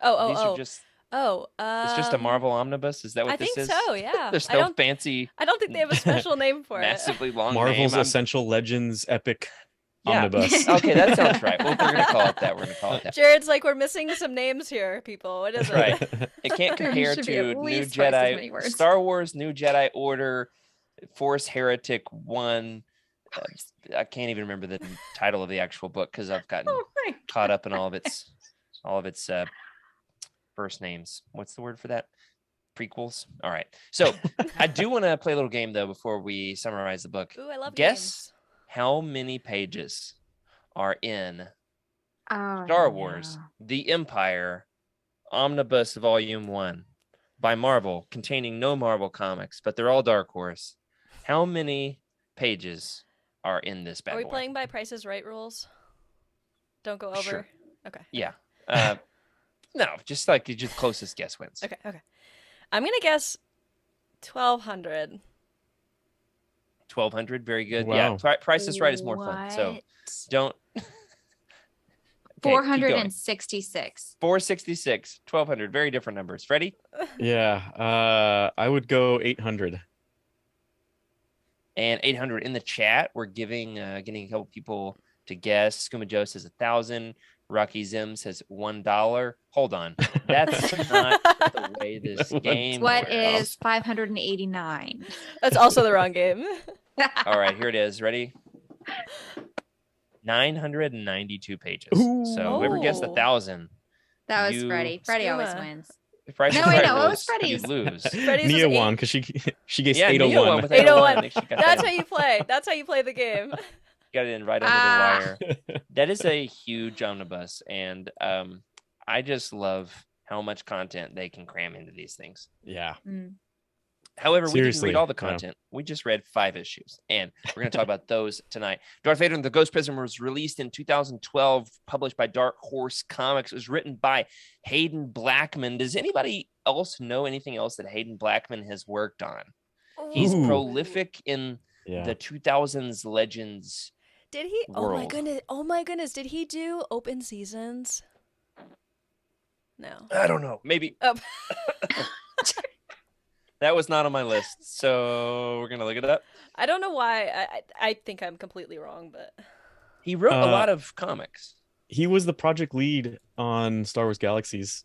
oh These are just. It's just a Marvel Omnibus. Is that what I this think is? so. Yeah, There's I no don't fancy, I don't think they have a special name for it. massively long Marvel's name. Essential Legends Epic Yeah. Omnibus. Okay, that sounds right. Well, if we're gonna call it that, we're gonna call it that. Jared's like, we're missing some names here, people. What is it? Right. It can't There compare should be to at New least twice as many Jedi, words. Star Wars, New Jedi Order, Force Heretic 1. I can't even remember the title of the actual book because I've gotten Oh my caught up in all of its first names. What's the word for that? Prequels. All right. So I do want to play a little game though before we summarize the book. Ooh, I love Guess how many pages are in Oh, Star Wars, no. The Empire, Omnibus Volume 1 by Marvel, containing no Marvel comics, but they're all Dark Horse. How many pages are in this bad Are we boy? playing by Price is Right rules? Don't go over. Sure. Okay. Yeah. No, just like the closest guess wins. Okay. I'm gonna guess 1,200. 1,200, very good. Wow. Yeah, Price is Right is more fun. So What? don't. Okay, keep going. 466. 466, 1,200, very different numbers. Freddy? Yeah. I would go 800. And 800 in the chat. We're getting a couple people to guess. Skooma Joe says 1,000. Rocky Zim says $1. Hold on. That's not the way this game What works. is 589? That's also the wrong game. All right, here it is. Ready? 992 pages. So whoever guessed Ooh. 1,000, That was You- Freddie. Freddie always Skooma. wins. if Price No, is wait, Right no, what was rules, Freddie's? you lose. Freddy's Nia was won because she guessed Yeah, Nia 801. won with 801. She got that That's one. how you play. That's how you play the game. Got it in right under the wire. That is a huge omnibus, and I just love how much content they can cram into these things. Yeah. Mm. However, we didn't Seriously, read all the yeah. content. We just read 5 issues, and we're going to talk about those tonight. Darth Vader and the Ghost Prisoner was released in 2012, published by Dark Horse Comics. It was written by Hayden Blackman. Does anybody else know anything else that Hayden Blackman has worked on? He's Ooh. prolific in Yeah. the 2000s Legends. Did he? Oh my World. goodness! Oh my goodness! Did he do Open Seasons? No. I don't know. Maybe. Oh. That was not on my list, so we're gonna look it up. I don't know why. I think I'm completely wrong, but He wrote a Uh, lot of comics. He was the project lead on Star Wars Galaxies.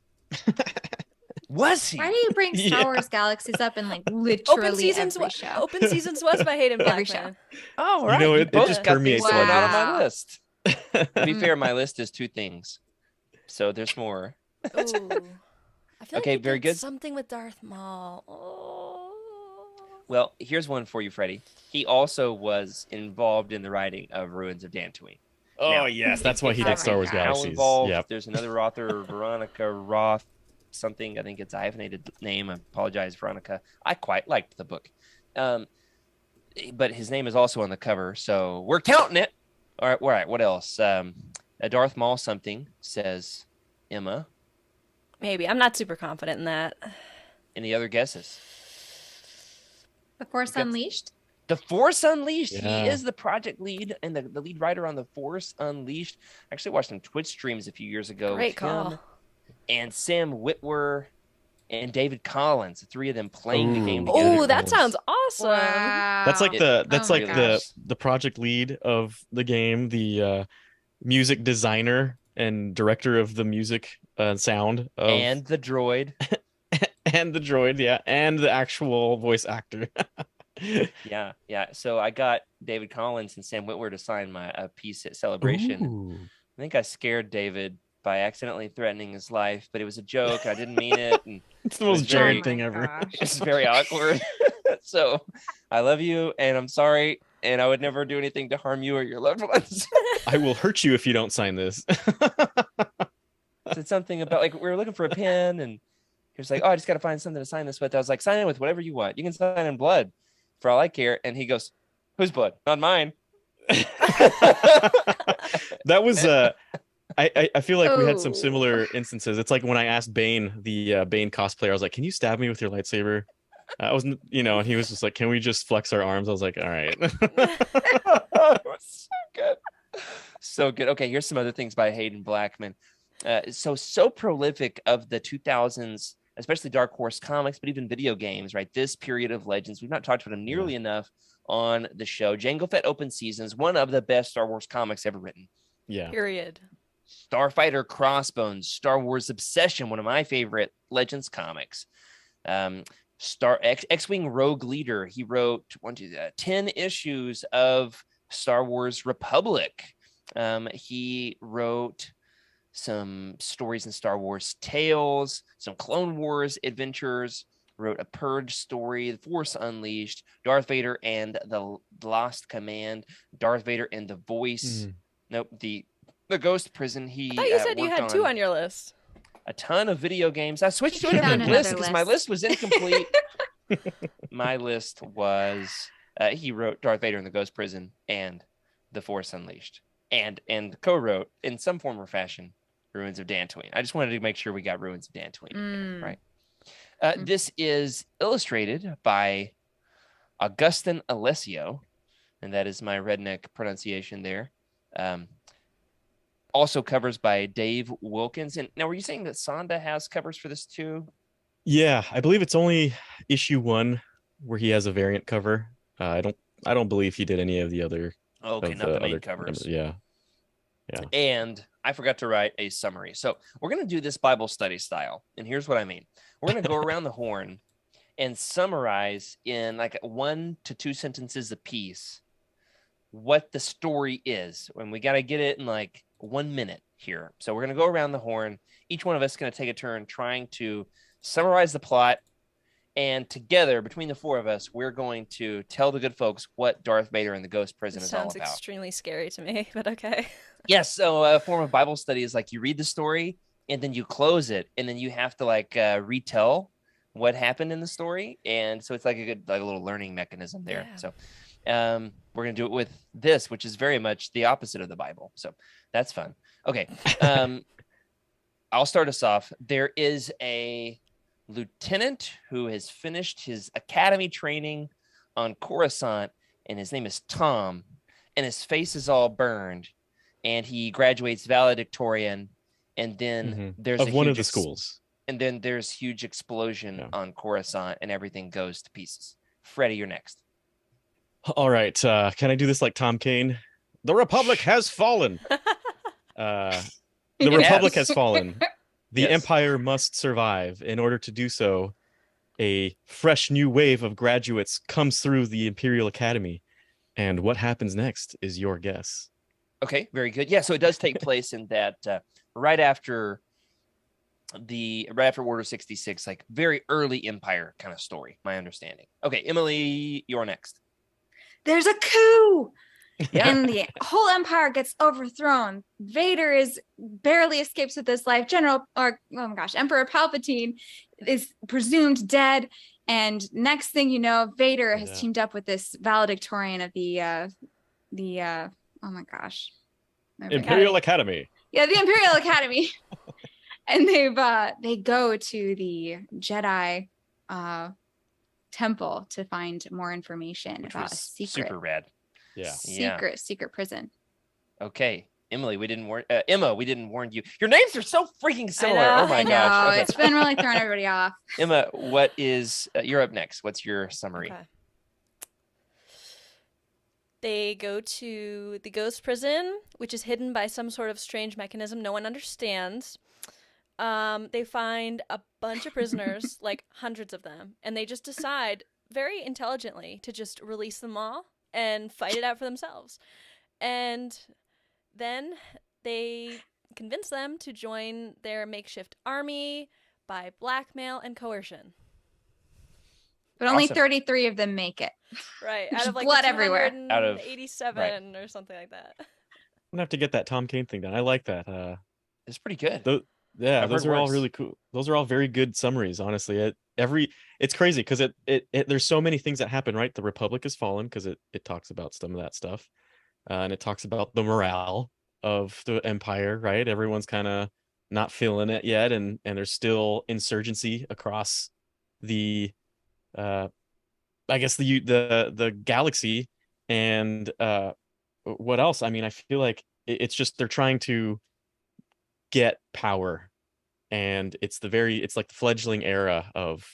Was he? Why do you bring Star Yeah. Wars Galaxies up in like literally every show? Open Seasons was by Hayden Every Blackman. Oh, You right. know, You it both just got permeates things that are not on Wow. my list. To be Mm. fair, my list is 2 things, so there's more. Ooh. I feel Okay, like he very did good. something with Darth Maul. Oh. Well, here's one for you, Freddie. He also was involved in the writing of Ruins of Dantooine. Oh Now, yes, that's why he Oh did my Star Wars gosh. How Galaxies. involved? Yep. There's another author, Veronica Roth, something. I think it's a hyphenated name. I apologize, Veronica. I quite liked the book, but his name is also on the cover, so we're counting it. All right. All right. What else? A Darth Maul something, says Emma. Maybe. I'm not super confident in that. Any other guesses? The Force got- Unleashed. The Force Unleashed. Yeah. He is the project lead and the lead writer on The Force Unleashed. I actually watched some Twitch streams a few years ago. Great with call. him and Sam Witwer and David Collins, the 3 of them playing the game Ooh. together. Oh, that Nice. sounds awesome. Wow. That's like Oh my gosh. the project lead of the game, the music designer and director of the music sound of And the droid. and the droid, yeah, and the actual voice actor. Yeah. So I got David Collins and Sam Witwer to sign my piece at Celebration. Ooh. I think I scared David by accidentally threatening his life, but it was a joke. I didn't mean it. And It's the It was most very- Jared thing ever. Gosh. it's very awkward. So I love you and I'm sorry. And I would never do anything to harm you or your loved ones. I will hurt you if you don't sign this. Said something about like we were looking for a pen and he was like, oh, I just got to find something to sign this with. I was like, sign in with whatever you want. You can sign in blood for all I care. And he goes, whose blood? Not mine. That was I feel like we had some Oh. similar instances. It's like when I asked Bane, the Bane cosplayer, I was like, "Can you stab me with your lightsaber?" I wasn't, and he was just like, "Can we just flex our arms?" I was like, "All right." It was so good. So good. Okay, here's some other things by Hayden Blackman. So prolific of the 2000s, especially Dark Horse comics, but even video games, right? This period of Legends. We've not talked about him nearly enough on the show. Jango Fett Open Seasons, one of the best Star Wars comics ever written. Yeah. Period. Starfighter Crossbones, Star Wars Obsession, one of my favorite Legends comics. X-Wing Rogue Leader. He wrote 10 issues of Star Wars Republic. He wrote some stories in Star Wars Tales, some Clone Wars adventures, wrote a Purge story, The Force Unleashed, Darth Vader and the Lost Command, Darth Vader and the Voice. Nope, the Ghost Prison. He I thought you said you worked had 2 on your list. a ton of video games. I switched to a Found different another list because my list. list was incomplete. My list was he wrote Darth Vader in the Ghost Prison and The Force Unleashed, and co-wrote in some form or fashion Ruins of Dantooine. I just wanted to make sure we got Ruins of Dantooine in there, right? This is illustrated by Augustin Alessio, and that is my redneck pronunciation there. Also covers by Dave Wilkins. And now, were you saying that Sonda has covers for this too? Yeah, I believe it's only issue 1 where he has a variant cover. I don't believe he did any of the other. Okay, of not the main other covers. Yeah. And I forgot to write a summary. So we're going to do this Bible study style. And here's what I mean. We're going to go around the horn and summarize in like 1 to 2 sentences a piece what the story is. And we got to get it in like 1 minute here. So we're going to go around the horn. Each one of us is going to take a turn trying to summarize the plot. And together, between the 4 of us, we're going to tell the good folks what Darth Vader and the Ghost Prison is all Sounds about. extremely scary to me, but okay. Yes. So a form of Bible study is like you read the story and then you close it and then you have to like retell what happened in the story. And so it's like a little learning mechanism there. Yeah. So we're going to do it with this, which is very much the opposite of the Bible. So that's fun. Okay. I'll start us off. There is a lieutenant who has finished his academy training on Coruscant, and his name is Tom, and his face is all burned, and he graduates valedictorian, and then there's of a one of huge the schools. and then there's huge explosion Yeah. on Coruscant, and everything goes to pieces. Freddy, you're next. All right, can I do this like Tom Kane? The Republic has fallen. The Republic has fallen. The Yes. Empire must survive. In order to do so, a fresh new wave of graduates comes through the Imperial Academy. And what happens next is your guess. Okay, very good. Yeah, so it does take place in that right after Order 66, like very early Empire kind of story, my understanding. Okay, Emily, you're next. There's a coup. Yeah. And the whole empire gets overthrown. Vader barely escapes with his life. Emperor Palpatine is presumed dead. And next thing you know, Vader has teamed up with this valedictorian of the oh my gosh, Imperial Academy. Yeah, the Imperial Academy. And they go to the Jedi temple to find more information about a secret. Super rad. Yeah. Secret prison. Okay. Emily, Emma, we didn't warn you. Your names are so freaking similar. Oh my gosh. Okay. It's been really throwing everybody off. Emma, what is you're up next. What's your summary? Okay. They go to the ghost prison, which is hidden by some sort of strange mechanism no one understands. They find a bunch of prisoners, like hundreds of them, and they just decide very intelligently to just release them all and fight it out for themselves. And then they convince them to join their makeshift army by blackmail and coercion. But only 33 of them make it. Right. Out of like blood everywhere. Out of 87 or something like that. I'm gonna have to get that Tom Kane thing done. I like that. It's pretty good. Those are all really cool. Those are all very good summaries, honestly. It's crazy because it there's so many things that happen, right? The Republic has fallen because it talks about some of that stuff. And it talks about the morale of the Empire, right? Everyone's kind of not feeling it yet, and there's still insurgency across the I guess the galaxy. And what else? I mean, I feel like it's just they're trying to get power, and it's like the fledgling era of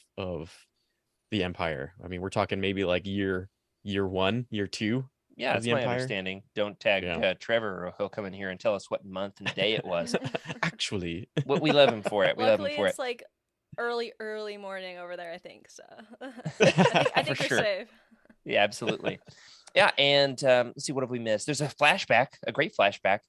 the Empire. I mean, we're talking maybe like year 1, year 2. Yeah, that's my understanding. Don't tag Trevor, or he'll come in here and tell us what month and day it was. Actually, we love him for it. Luckily, it's like early morning over there, I think. So I think we're safe. Yeah, absolutely. Yeah, and let's see, what have we missed? There's a great flashback,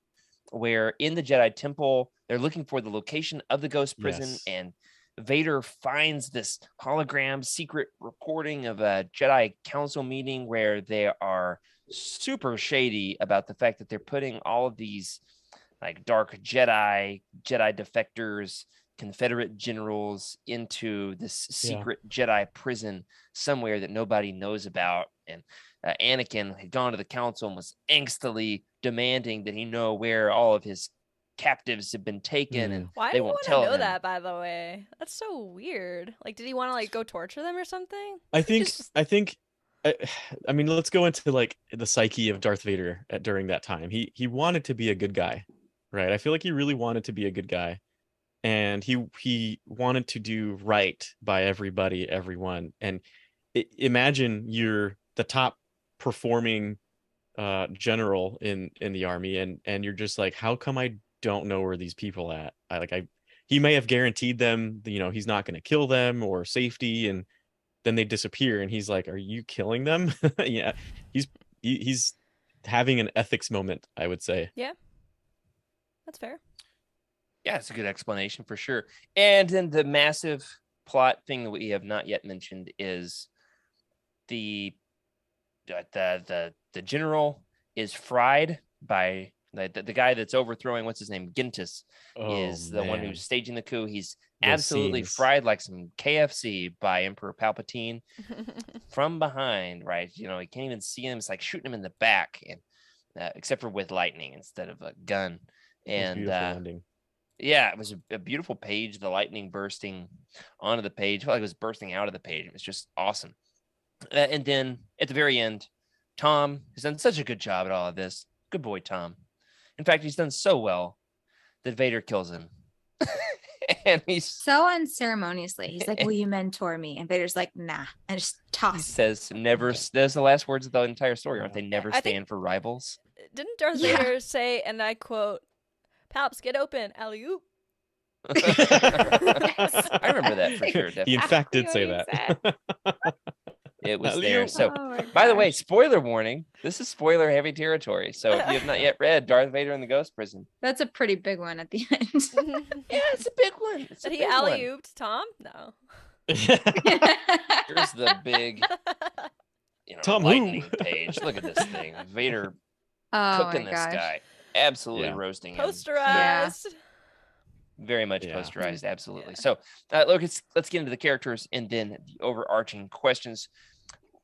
where in the Jedi Temple, they're looking for the location of the ghost prison, and Vader finds this hologram secret recording of a Jedi Council meeting where they are super shady about the fact that they're putting all of these like dark Jedi defectors, Confederate generals into this secret Jedi prison somewhere that nobody knows about. And Anakin had gone to the council and was angstily demanding that he know where all of his captives have been taken, and why they do you won't want tell to know him. that, by the way? That's so weird. Like, did he want to like go torture them or something? I think I mean, let's go into like the psyche of Darth Vader during that time. He wanted to be a good guy, right? I feel like he really wanted to be a good guy, and he wanted to do right by everyone. And imagine you're the top performing general in the army, and you're just like, how come I don't know where these people at? He may have guaranteed them, he's not going to kill them or safety, and then they disappear, and he's like, are you killing them? Yeah, he's having an ethics moment, I would say. Yeah, that's fair. Yeah, it's a good explanation for sure. And then the massive plot thing that we have not yet mentioned is the general is fried by the guy that's overthrowing, what's his name, Gintis, is the one who's staging the coup. He's absolutely fried like some KFC by Emperor Palpatine from behind, right? You can't even see him. It's like shooting him in the back, and except for with lightning instead of a gun. And yeah, it was a beautiful page. The lightning bursting onto the page, I felt like it was bursting out of the page. It was just awesome. And then at the very end, Tom has done such a good job at all of this. Good boy, Tom. In fact, he's done so well that Vader kills him And he's So unceremoniously, he's like, "Will you mentor me?" And Vader's like, "Nah," and just he tosses. says never. That's the last words of the entire story, aren't they? Never I think- stand for rivals. Didn't Darth Yeah. Vader say, and I quote, "Palps, get open, alley-oop." I remember that for sure. He in Definitely. fact did Exactly say what that. It was Alley-oop. there. So, Oh my by the way, gosh. spoiler warning. This is spoiler heavy territory. So, if you have not yet read Darth Vader and the Ghost Prison, That's a pretty big one at the end. yeah, it's a big one. It's a Did he big one. alley-ooped Tom? No. Here's the big, Tom who? lightning page. Look at this thing. Vader Oh cooking my this gosh. guy. Absolutely Yeah. roasting him. Posterized. Very much Yeah. posterized. Absolutely. Yeah. So, look, let's get into the characters and then the overarching questions.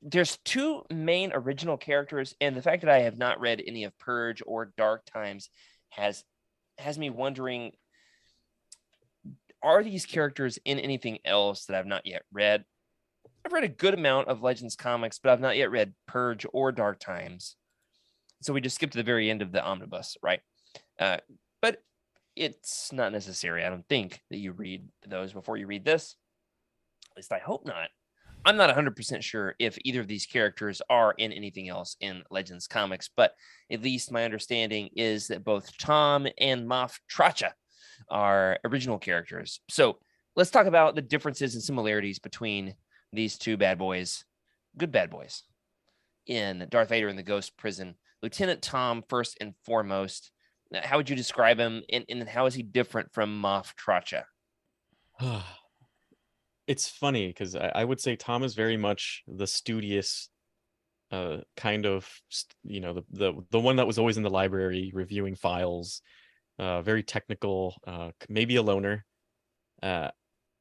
There's two main original characters, and the fact that I have not read any of Purge or Dark Times has me wondering, are these characters in anything else that I've not yet read? I've read a good amount of Legends comics, but I've not yet read Purge or Dark Times. So we just skipped to the very end of the omnibus, right? But it's not necessary, I don't think, that you read those before you read this. At least I hope not. I'm not 100% sure if either of these characters are in anything else in Legends comics, but at least my understanding is that both Tom and Moff Tracha are original characters. So let's talk about the differences and similarities between these two bad boys, good bad boys, in Darth Vader and the Ghost Prison. Lieutenant Tom, first and foremost, how would you describe him, and how is he different from Moff Tracha? It's funny because I would say Tom is very much the studious kind of, the one that was always in the library reviewing files, very technical, maybe a loner,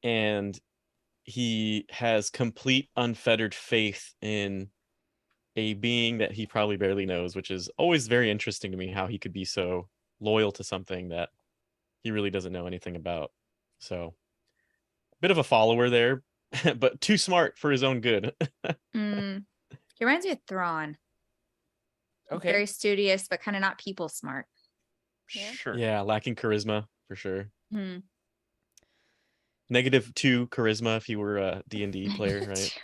and he has complete unfettered faith in a being that he probably barely knows, which is always very interesting to me, how he could be so loyal to something that he really doesn't know anything about. So bit of a follower there, but too smart for his own good. He reminds me of Thrawn. Okay, Very studious, but kind of not people smart. Yeah. sure. Yeah, lacking charisma for sure. Hmm. -2 charisma if you were a D&D player, right?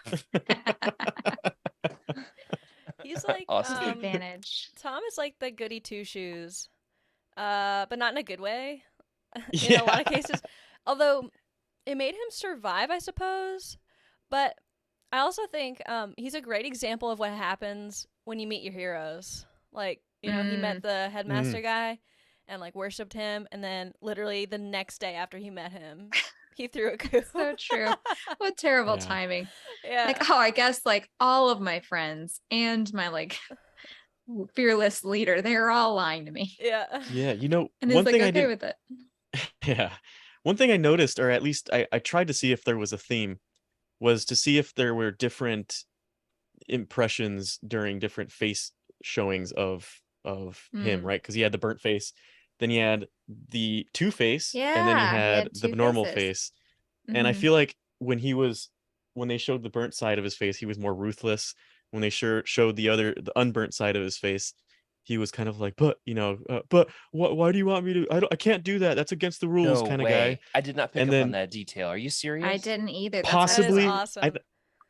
He's like Awesome. Advantage. Tom is like the goody two shoes, but not in a good way. In a lot of cases, although it made him survive, I suppose. But I also think he's a great example of what happens when you meet your heroes. Like, he met the headmaster guy and like worshipped him, and then literally the next day after he met him, he threw a coup. So true. What terrible Yeah. timing. Yeah. Like, oh, I guess like all of my friends and my like fearless leader, they're all lying to me. Yeah. Yeah, And he's one like, thing I okay did, with it. yeah, one thing I noticed, or at least I tried to see if there was a theme, was to see if there were different impressions during different face showings of him, right? Because he had the burnt face, then he had the two-face, and then he Yeah, he had had the two normal faces. face. And I Mhm. feel like when they showed the burnt side of his face, he was more ruthless. When they showed the unburnt side of his face, he was kind of like, but why do you want me to? I can't do that. That's against the rules, No kind of way. guy. I did not pick And up on then that detail. Are you serious? I didn't either. That's possibly, That is awesome.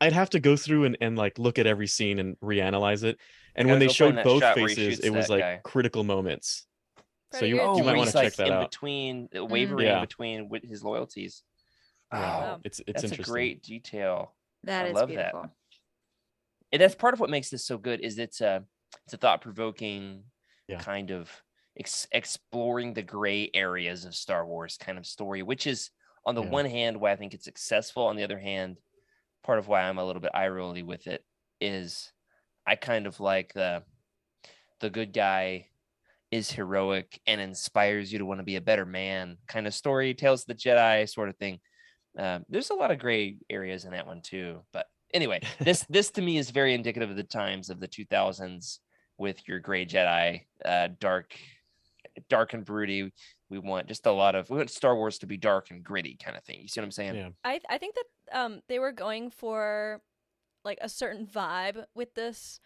I'd have to go through and like look at every scene and reanalyze it. And I when gotta they go find showed that both shot where he faces, shoots it was that like guy. critical moments. So Freddy, you you're Oh, might where want he's to check like that in out. between, wavering Yeah. in between with his loyalties. Yeah, Oh, it's that's a interesting. great detail. That I is love beautiful. that. And that's part of what makes this so good. Is it's a thought-provoking Yeah. kind of exploring the gray areas of Star Wars kind of story, which is on the Yeah. one hand why I think it's successful. On the other hand, part of why I'm a little bit eye rolly with it is I kind of like the good guy is heroic and inspires you to want to be a better man kind of story, Tales of the Jedi sort of thing. There's a lot of gray areas in that one too. But anyway, this to me is very indicative of the times of the 2000s with your gray Jedi, dark and broody. We want Star Wars to be dark and gritty kind of thing. You see what I'm saying? Yeah. I think that they were going for like a certain vibe with this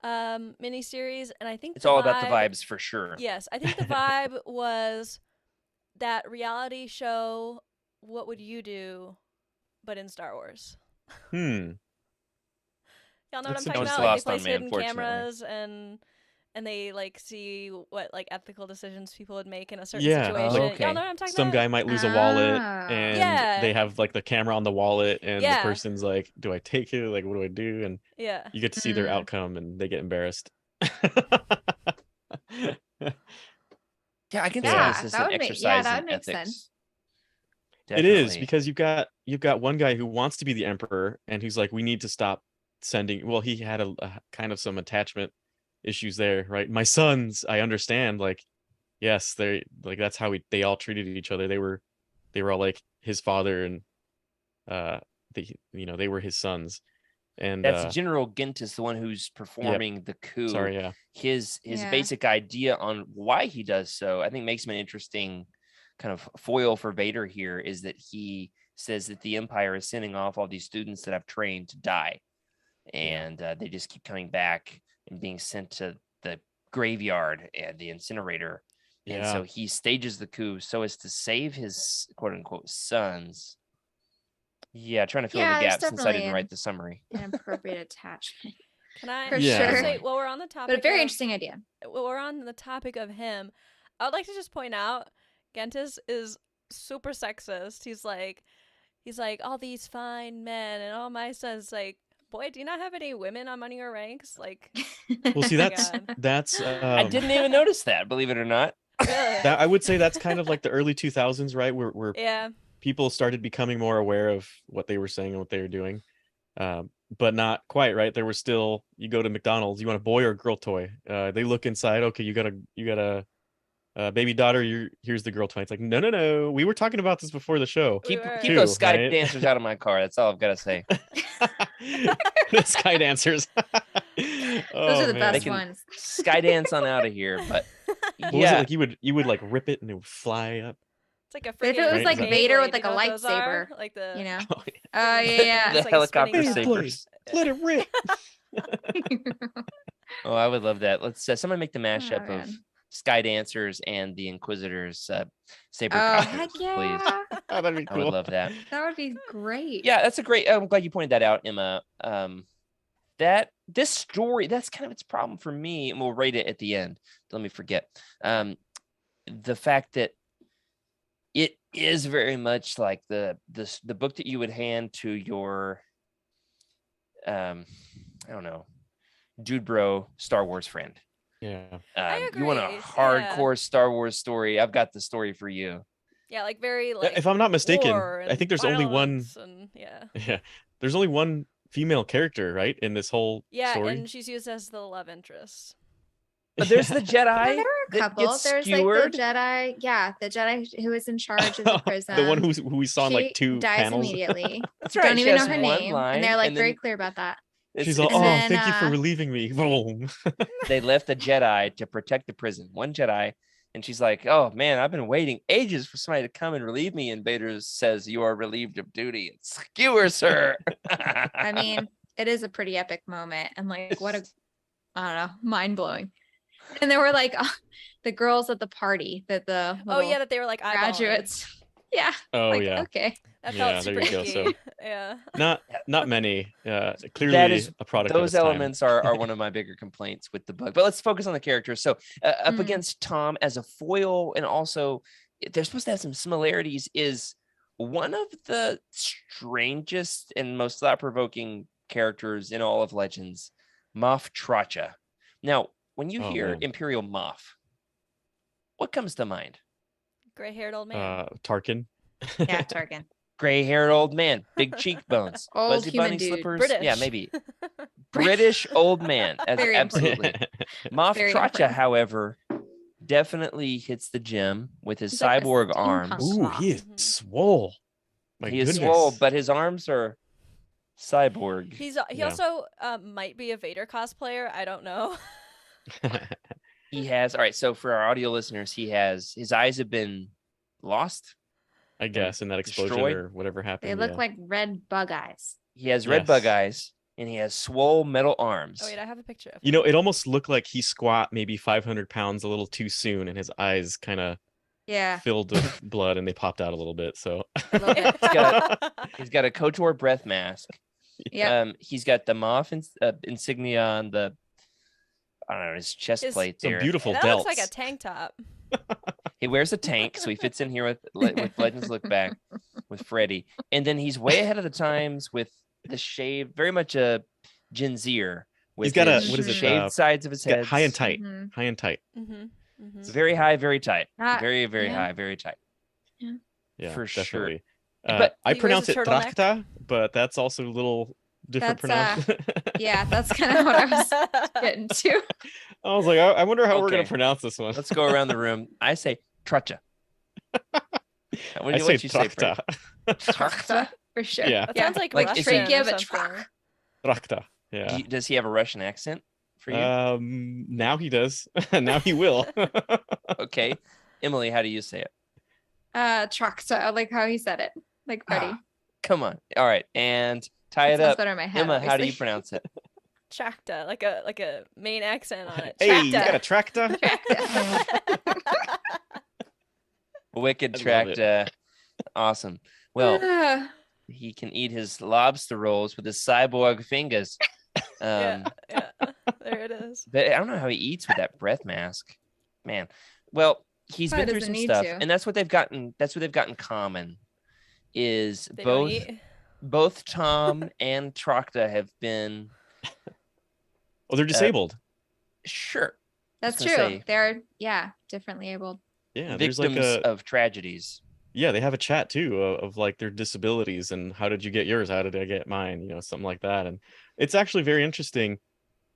miniseries, and I think It's the all about the vibe- vibes for sure. Yes, I think the vibe was that reality show what would you do, but in Star Wars? Y'all know That's what I'm talking It's about? Like lost they on place me, hidden unfortunately. cameras and they like see what like ethical decisions people would make in a certain Yeah, situation. like- Y'all Okay. know what I'm talking some about? guy might lose a wallet Ah. and Yeah. they have like the camera on the wallet and the Yeah. person's like, do I take it? Like, what do I do? And Yeah. you get to see their Mm. outcome and they get embarrassed. Yeah, I can see Yeah. this as that an would make- exercise that in would make ethics. sense. It is Definitely. because you've got one guy who wants to be the emperor and who's like, we need to stop sending. Well, he had a kind of some attachment issues there, right? My sons, I understand. Like, yes, they like that's how they all treated each other. They were all like his father and they were his sons. And That's General Gentis, the one who's performing the coup. sorry, yeah. His Yeah. basic idea on why he does so, I think, makes him an interesting kind of foil for Vader here, is that he says that the Empire is sending off all these students that I've trained to die, and they just keep coming back and being sent to the graveyard and the incinerator. And so he stages the coup so as to save his quote unquote sons. Yeah, trying to fill in the there's gaps since I definitely didn't write the summary. an appropriate attachment. Can I For Yeah. sure. say, while we're on the topic But a very of, interesting idea. while we're on the topic of him, I would like to just point out Gentis is super sexist. He's like all these fine men and all my sons. Like, boy, do you not have any women among your ranks? Like, Well, see, my that's God. that's I didn't even notice that, believe it or not. Really? that I would say that's kind of like the early 2000s, right? Where Yeah. people started becoming more aware of what they were saying and what they were doing. But not quite, right? There were still, you go to McDonald's, you want a boy or a girl toy? They look inside, okay, you got a baby daughter, here's the girl toy. It's like, no, we were talking about this before the show. We Keep were. those sky right? dancers out of my car. That's all I've got to say. The sky dancers. Those are the They best can ones. sky dance on out of here. But What was yeah, it like? You would like rip it and it would fly up. It's like a But if it was freaking like Vader with, Beyblade, like, you a know what those are? lightsaber, Like the You know? Oh, Oh yeah, the It's like a helicopter spinning sabers. Let it rip. Oh, I would love that. Let's someone make the mashup of man. sky dancers and the Inquisitors saber Oh copters, heck please. yeah, Oh, that'd be I cool. would love that. that would be great. Yeah, that's a great. I'm glad you pointed that out, Emma. That this story, that's kind of its problem for me, and we'll rate it at the end. Let me forget. The fact that it is very much like the book that you would hand to your I don't know, dude bro Star Wars friend. Yeah. You want a agree, hardcore Star Wars story? I've got the story for you. Yeah, like very like. If I'm not mistaken, war I think and there's only one. violence and, yeah. Yeah, there's only one female character, right, in this whole Yeah, story. and she's used as the love interest. But there's the No, Jedi there were a that couple. gets There's skewered. like the Jedi. Yeah, the Jedi who was in charge of the prison. The one who we saw in like She two dies panels. immediately. That's right. Don't she even know has her one name, line, and they're like and very then clear about that. She's all, And oh, then, thank you for relieving me. Boom. they left the Jedi to protect the prison. One Jedi, and she's like, "Oh man, I've been waiting ages for somebody to come and relieve me." And Vader says, "You are relieved of duty." And skewers her. I mean, it is a pretty epic moment, and like, what a, I don't know, mind blowing. And there were like the girls at the party that the Oh yeah, that they were like eyeballing. graduates. Yeah. Oh like, yeah. Okay. That Yeah, felt there super you go, icky. so- Yeah. Not many. Clearly That is a product of those its time. elements are one of my bigger complaints with the book. But let's focus on the characters. So up Mm. against Tom as a foil, and also they're supposed to have some similarities, is one of the strangest and most thought-provoking characters in all of Legends, Moff Tracha. Now, when you Oh, hear man. Imperial Moff, what comes to mind? Gray-haired old man. Tarkin. Yeah, Tarkin. Gray-haired old man, big cheekbones, Old fuzzy human bunny dude. slippers. British. Yeah, maybe British old man. Very Absolutely. Moff Very Tracha, important. however, definitely hits the gym with his He's like a cyborg steampunk arms. Ooh, he is Mhm. swole. My He is goodness. swole, but his arms are cyborg. He Yeah. also might be a Vader cosplayer. I don't know. He has, all right, so for our audio listeners, his eyes have been lost. I guess in that explosion Destroyed? or whatever happened. They look yeah. like red bug eyes. He has red Yes. bug eyes, and he has swole metal arms. Oh wait, I have a picture of him. It almost looked like he squat maybe 500 pounds a little too soon, and his eyes kind of Yeah. filled with blood, and they popped out a little bit. So I love it. He's got a KOTOR breath mask. Yep. He's got the Moff insignia on the, I don't know, his chest plate some there. beautiful That delts. looks like a tank top. He wears a tank, so he fits in here with Legends Lookback with Freddy, and then he's way ahead of the times with the shave, very much a Gen Zer. With He's got his a, what is it? shaved sides of his Got head, high and tight. Mhm. High and tight. Mm-hmm. very high, very tight, Ah, very yeah. high, very tight. Yeah, For sure. definitely. But I he wears pronounce a it turtleneck. Trakta, but that's also a little different That's, pronounce. Yeah, that's kind of what I was getting to. I was like, I wonder how we're gonna Okay. pronounce this one. Let's go around the room. I say Tracha. I say Trakta. Trakta. For sure. Yeah. That sounds like, Like, is he- Russian Trachea, or but something. Trakta. Yeah. Does he have a Russian accent for you? Now he does. Now he will. Okay, Emily, how do you say it? Trakta. I like how he said it. Like Freddy. Ah, come on. All right, and tie It it sounds up. better in my head. Emma, how do you obviously. pronounce it? Chakta, like a main accent on it. Hey, you Chakta. got a Trakta? Wicked I love it. Tracta. Awesome. Well, Ah, he can eat his lobster rolls with his cyborg fingers. Yeah, there it is. But I don't know how he eats with that breath mask. Man. Well, he's Probably been through doesn't some need stuff, to. and that's what they've gotten. That's what they've got in common. Is They don't both eat. both Tom and Tracta have been Oh, they're disabled. sure that's gonna true. say- They're differently abled. Yeah, there's victims like a of tragedies. yeah, they have a chat too of like their disabilities and how did you get yours? How did I get mine? Something like that. And it's actually very interesting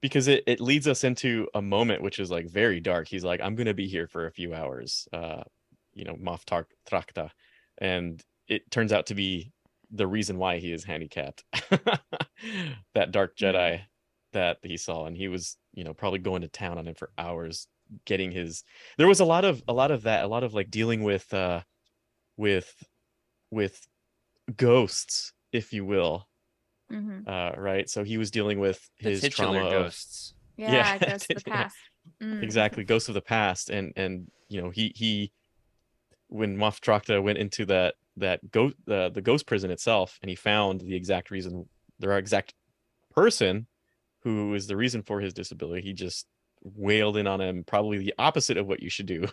because it leads us into a moment which is like very dark. He's like, I'm gonna be here for a few hours, Moff Trakta. And it turns out to be the reason why he is handicapped. That dark Jedi that he saw, and he was, probably going to town on him for hours, getting his. There was a lot of that, a lot of like dealing with ghosts, if you will. Hmm. Right. So he was dealing with The his titular trauma of ghosts. Yeah, ghosts of the yeah, past. Mm. exactly, ghosts of the past, and he when Moff Trakta went into the ghost prison itself, and he found the exact person who is the reason for his disability, he just wailed in on him, probably the opposite of what you should do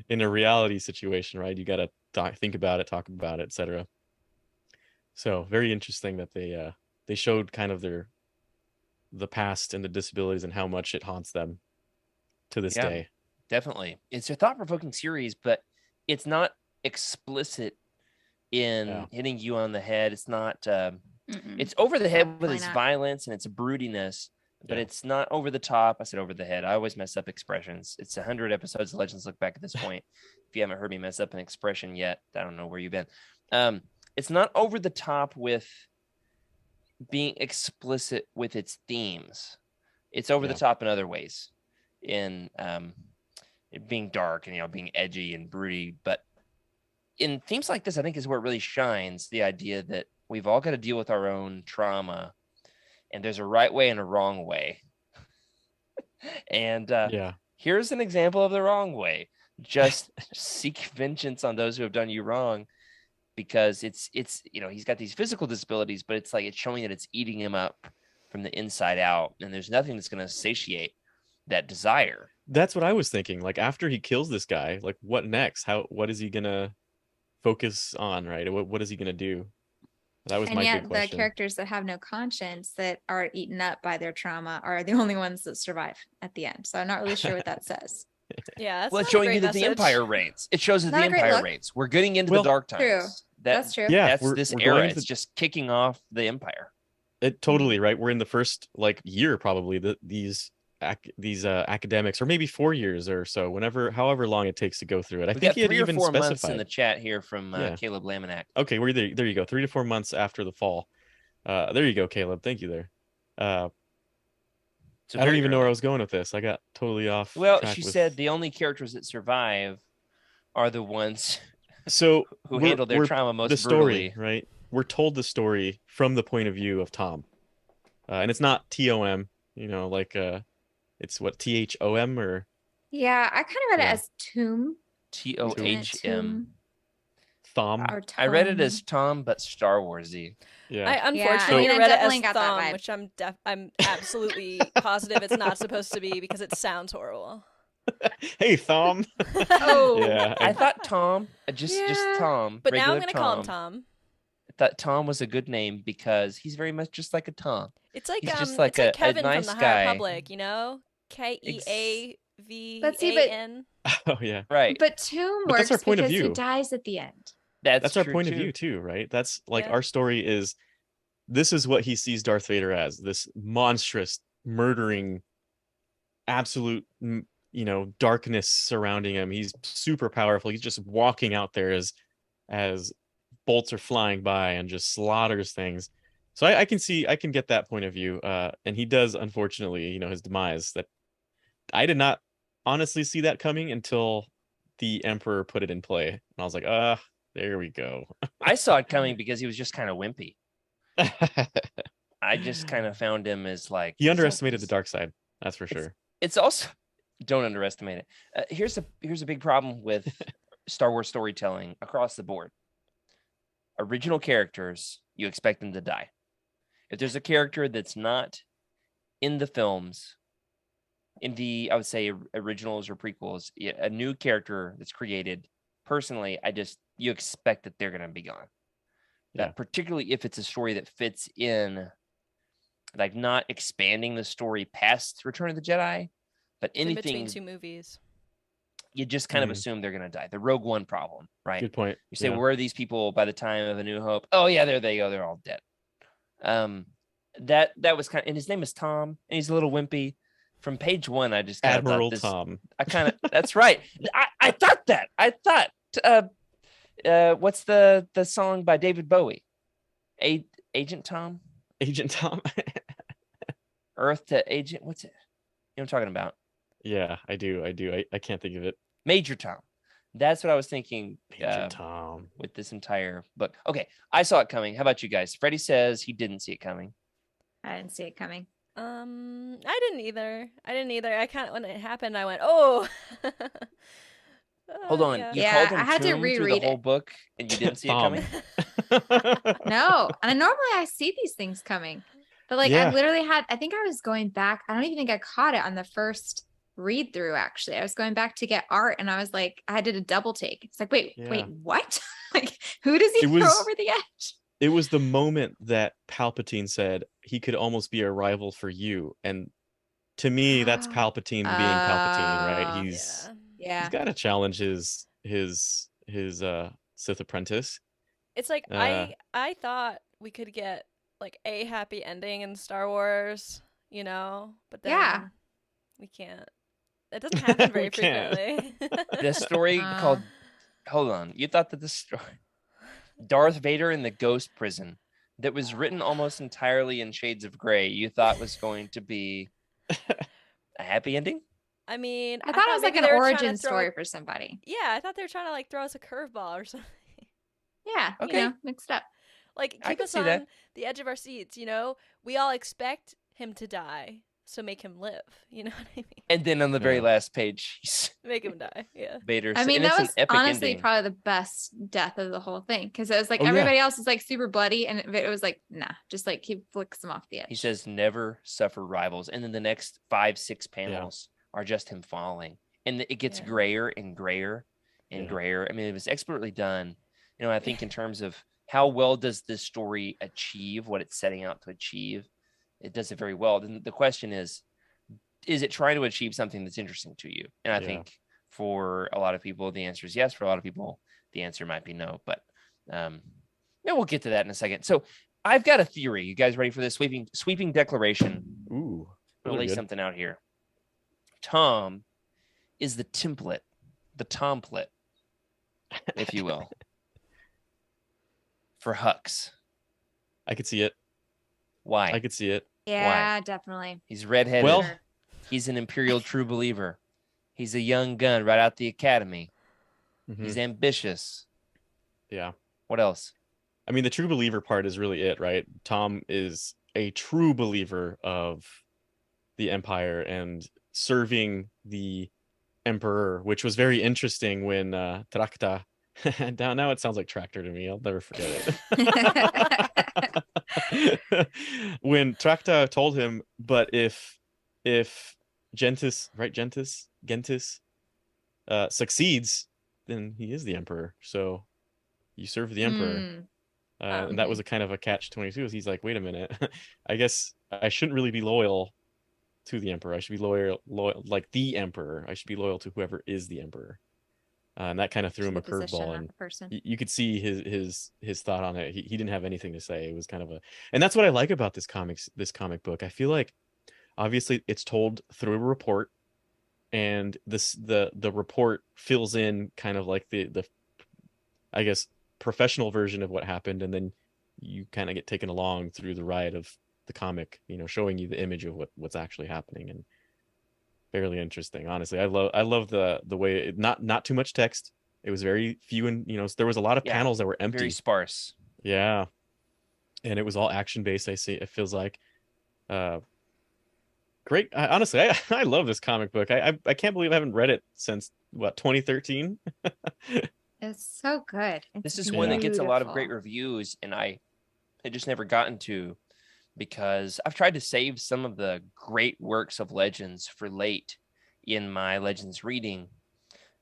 in a reality situation, right? You got to think about it, talk about it, etc. So very interesting that they showed kind of the past and the disabilities and how much it haunts them to this Yeah. day. Definitely. It's a thought-provoking series, but it's not explicit in Yeah. hitting you on the head. It's not Mm-mm. it's over the head with Definitely its not. violence and its broodiness, but Yeah. it's not over the top. I said over the head. I always mess up expressions. It's 100 episodes of Legends Look Back at this point. If you haven't heard me mess up an expression yet, I don't know where you've been. It's not over the top with being explicit with its themes. It's over the Yeah. top in other ways, in it being dark and being edgy and broody. But in themes like this, I think is where it really shines. The idea that we've all got to deal with our own trauma, and there's a right way and a wrong way. And Yeah. here's an example of the wrong way. Just seek vengeance on those who have done you wrong, because it's he's got these physical disabilities, but it's like it's showing that it's eating him up from the inside out, and there's nothing that's going to satiate that desire. That's what I was thinking. Like after he kills this guy, like what next? What is he gonna focus on, right? What is he gonna do? That was And my yet big the question. characters that have no conscience, that are eaten up by their trauma, are the only ones that survive at the end. So I'm not really sure what that says. Yeah, that's Well, not it's a showing great you that the message. Empire reigns. It shows that Not the a great Empire look. reigns. We're getting into Well, the dark times. True. That's true. Yeah, That's we're this going era. into It's just kicking off the Empire. it totally, right? We're in the first year probably these academics, or maybe 4 years or so, however long it takes to go through it. I We think got he had 3 or even 4 months in specified. the chat here from Yeah. Caleb Laminack. Okay, we're there you go. 3 to 4 months after the fall. There you go, Caleb. Thank you there. So I don't very even know where I early. was going with this. I got totally off. Well, track she with... said the only characters that survive are the ones so who we're- handle their we're- trauma most the story, brutally. right? We're told the story from the point of view of Tom, and it's not TOM. It's what THOM or Yeah, I kind of read Yeah. it as tomb. T-O-H-M. Thom. Or I read it Tom. as Tom, but Star Warsy. Yeah. I Yeah, I unfortunately mean, I read it definitely as got that thumb, vibe. which I'm absolutely positive it's not supposed to be because it sounds horrible. Hey, Thom. Oh. Yeah. I thought Tom, just Yeah. Tom, But now I'm regular gonna call him Tom. I thought Tom was a good name because he's very much just like a Tom. It's like He's just like it's like a Kevin from nice the High guy. Republic, you know? Let's see, but- Keavan. Oh yeah. Right. But Tomb But that's works our point of because he view. dies at the end. That's Our true point too. of view too, right? That's like Yeah. our story is this is what he sees Darth Vader as, this monstrous, murdering, absolute, darkness surrounding him. He's super powerful. He's just walking out there as bolts are flying by and just slaughters things. So I can get that point of view. And he does, unfortunately, his demise. That I did not honestly see that coming until the Emperor put it in play. And I was like, there we go. I saw it coming because he was just kind of wimpy. I just kind of found him as like He he's underestimated the always- dark side. That's for sure. It's also don't underestimate it. Here's a big problem with Star Wars storytelling across the board. Original characters, you expect them to die. If there's a character that's not in the films, in the I would say originals or prequels, a new character that's created, personally, you expect that they're going to be gone. Yeah. That particularly if it's a story that fits in, like not expanding the story past Return of the Jedi, but In anything between two movies. you just kind of Mhm. assume they're going to die. The Rogue One problem, right? Good point. You say, Yeah. where are these people by the time of A New Hope? Oh yeah, there they go. They're all dead. That was kind of, and his name is Tom, and he's a little wimpy. From page one, I just kind of Admiral thought this. Tom. I kind of that's right. I thought that. I thought. What's the song by David Bowie? Agent Tom. Agent Tom. Earth to Agent. What's it? You know what I'm talking about? Yeah, I do. I can't think of it. Major Tom. That's what I was thinking. Agent Tom. With this entire book. Okay, I saw it coming. How about you guys? Freddie says he didn't see it coming. I didn't see it coming. I didn't either. I kind of when it happened, I went, oh. Hold on. Yeah. You Yeah, called him I had to Tomb through the reread whole it. book and you didn't see it Tom. coming? No, and normally I see these things coming, but like Yeah. I literally had. I think I was going back. I don't even think I caught it on the first read through. Actually, I was going back to get art, and I was like, I did a double take. It's like, wait, Yeah. what? Like, who does he It throw was- over the edge? It was the moment that Palpatine said he could almost be a rival for you. And to me, that's Palpatine being Palpatine, right? Oh. He's Yeah, got to challenge his Sith apprentice. It's like I thought we could get like a happy ending in Star Wars, but then Yeah. we can't. It doesn't happen very We can't. frequently. The story called hold on. You thought that the story Darth Vader in the Ghost Prison that was written almost entirely in shades of gray, you thought was going to be a happy ending? I mean, I thought it was like maybe an they were trying to origin throw- story for somebody. Yeah, I thought they were trying to like throw us a curveball or something. Yeah, Okay. Mixed up. Like I keep can us see on that. the edge of our seats, We all expect him to die, so make him live. You know what I mean? And then on the very Yeah. last page, Make him die. Yeah. Vader. I mean, and that it's was an epic honestly ending. probably the best death of the whole thing because it was like Oh, yeah. everybody else is like super bloody, and it was like, nah, just like he flicks him off the edge. He says, "Never suffer rivals," and then the next 5-6 panels are just him falling, and it gets Yeah. grayer and grayer and Yeah. grayer. I mean, it was expertly done. I think in terms of how well does this story achieve what it's setting out to achieve, it does it very well. Then the question is it trying to achieve something that's interesting to you? And I Yeah. think for a lot of people, the answer is yes. For a lot of people, the answer might be no. But we'll get to that in a second. So I've got a theory. You guys ready for this sweeping declaration? Ooh. We'll lay good. something out here. Tom is the template, the Tomplate, if you will, for Hux. I could see it. Why? I could see it. Yeah, definitely. He's redheaded. Well- Sure. He's an Imperial true believer. He's a young gun right out the academy. Mhm. He's ambitious. Yeah. What else? I mean, the true believer part is really it, right? Tom is a true believer of the Empire and serving the emperor, which was very interesting when Trakta now it sounds like tractor to me. I'll never forget it. When Trakta told him, but if Gentis, right, Gentis succeeds, then he is the emperor. So you serve the emperor. And that was a kind of a catch-22. He's like, wait a minute, I guess I shouldn't really be loyal to the emperor. I should be loyal like the emperor. I should be loyal to whoever is the emperor. And that kind of threw him a curveball, and you could see his thought on it. He didn't have anything to say. It was kind of and that's what I like about this comic book. I feel like obviously it's told through a report, and the report fills in kind of like the I guess professional version of what happened, and then you kind of get taken along through the ride of the comic, showing you the image of what's actually happening. And fairly interesting, honestly. I love the way not too much text. It was very few, and there was a lot of panels that were empty, very sparse. Yeah, and it was all action based. It feels like great. Honestly, I love this comic book. I can't believe I haven't read it since 2013. It's so good. This is one that gets a lot of great reviews, and I just never gotten to, because I've tried to save some of the great works of Legends for late in my Legends reading,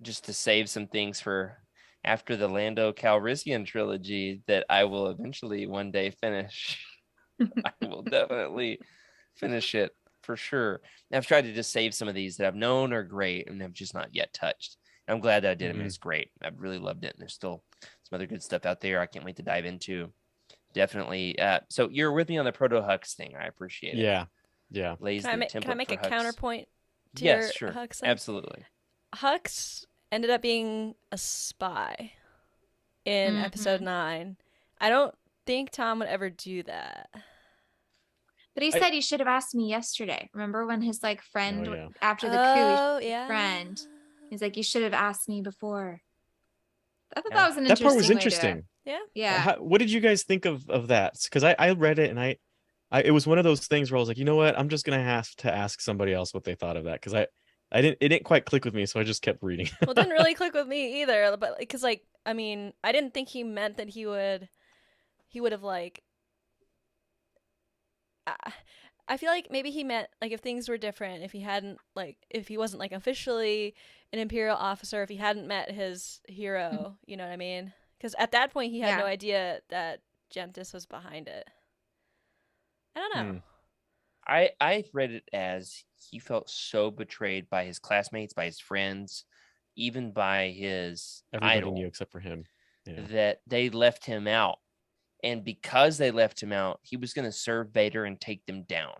just to save some things for after the Lando Calrissian trilogy that I will eventually one day finish. I will definitely finish it for sure. I've tried to just save some of these that I've known are great and have just not yet touched. I'm glad that I did them. It's great. I've really loved it. And there's still some other good stuff out there I can't wait to dive into. Definitely. So you're with me on the Proto Hux thing. I appreciate it. Yeah. Lays can I make a Hux. counterpoint to yes, your sure. Hux thing? Absolutely. Hux ended up being a spy in episode 9. I don't think Tom would ever do that. But he said, you should have asked me yesterday. Remember when his friend after the coup, friend, he's like, you should have asked me before. I thought that was an interesting. That part was interesting. Yeah. What did you guys think of that? Because I read it, and I it was one of those things where I was like, you know what, I'm just gonna have to ask somebody else what they thought of that, because it didn't quite click with me, so I just kept reading. Well, it didn't really click with me either, but because I mean, I didn't think he meant that he would have I feel like maybe he meant if things were different, if he hadn't if he wasn't officially an Imperial officer, if he hadn't met his hero, you know what I mean? Because at that point he had no idea that Gentis was behind it. I don't know. I read it as he felt so betrayed by his classmates, by his friends, even by his everybody knew except for him, that they left him out. And because they left him out, he was going to serve Vader and take them down.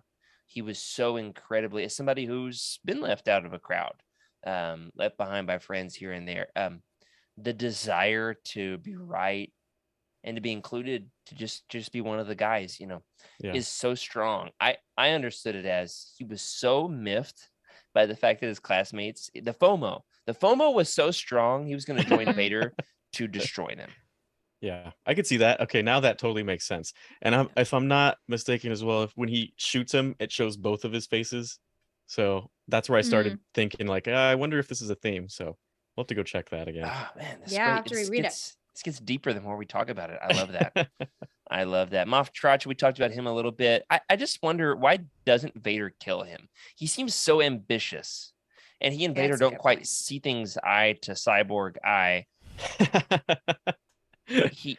He was so incredibly, as somebody who's been left out of a crowd, left behind by friends here and there, the desire to be right and to be included, to just be one of the guys, is so strong. I understood it as he was so miffed by the fact that his classmates, the FOMO was so strong, he was going to join Vader to destroy them. Yeah, I could see that. Okay, now that totally makes sense. And if I'm not mistaken as well, when he shoots him, it shows both of his faces. So that's where I started thinking, I wonder if this is a theme. So we'll have to go check that again. Oh, man, this I have to reread it. This gets deeper the more we talk about it. I love that. I love that. Moff Trotch, we talked about him a little bit. I just wonder, why doesn't Vader kill him? He seems so ambitious. And he and Vader don't quite see things eye to cyborg eye. He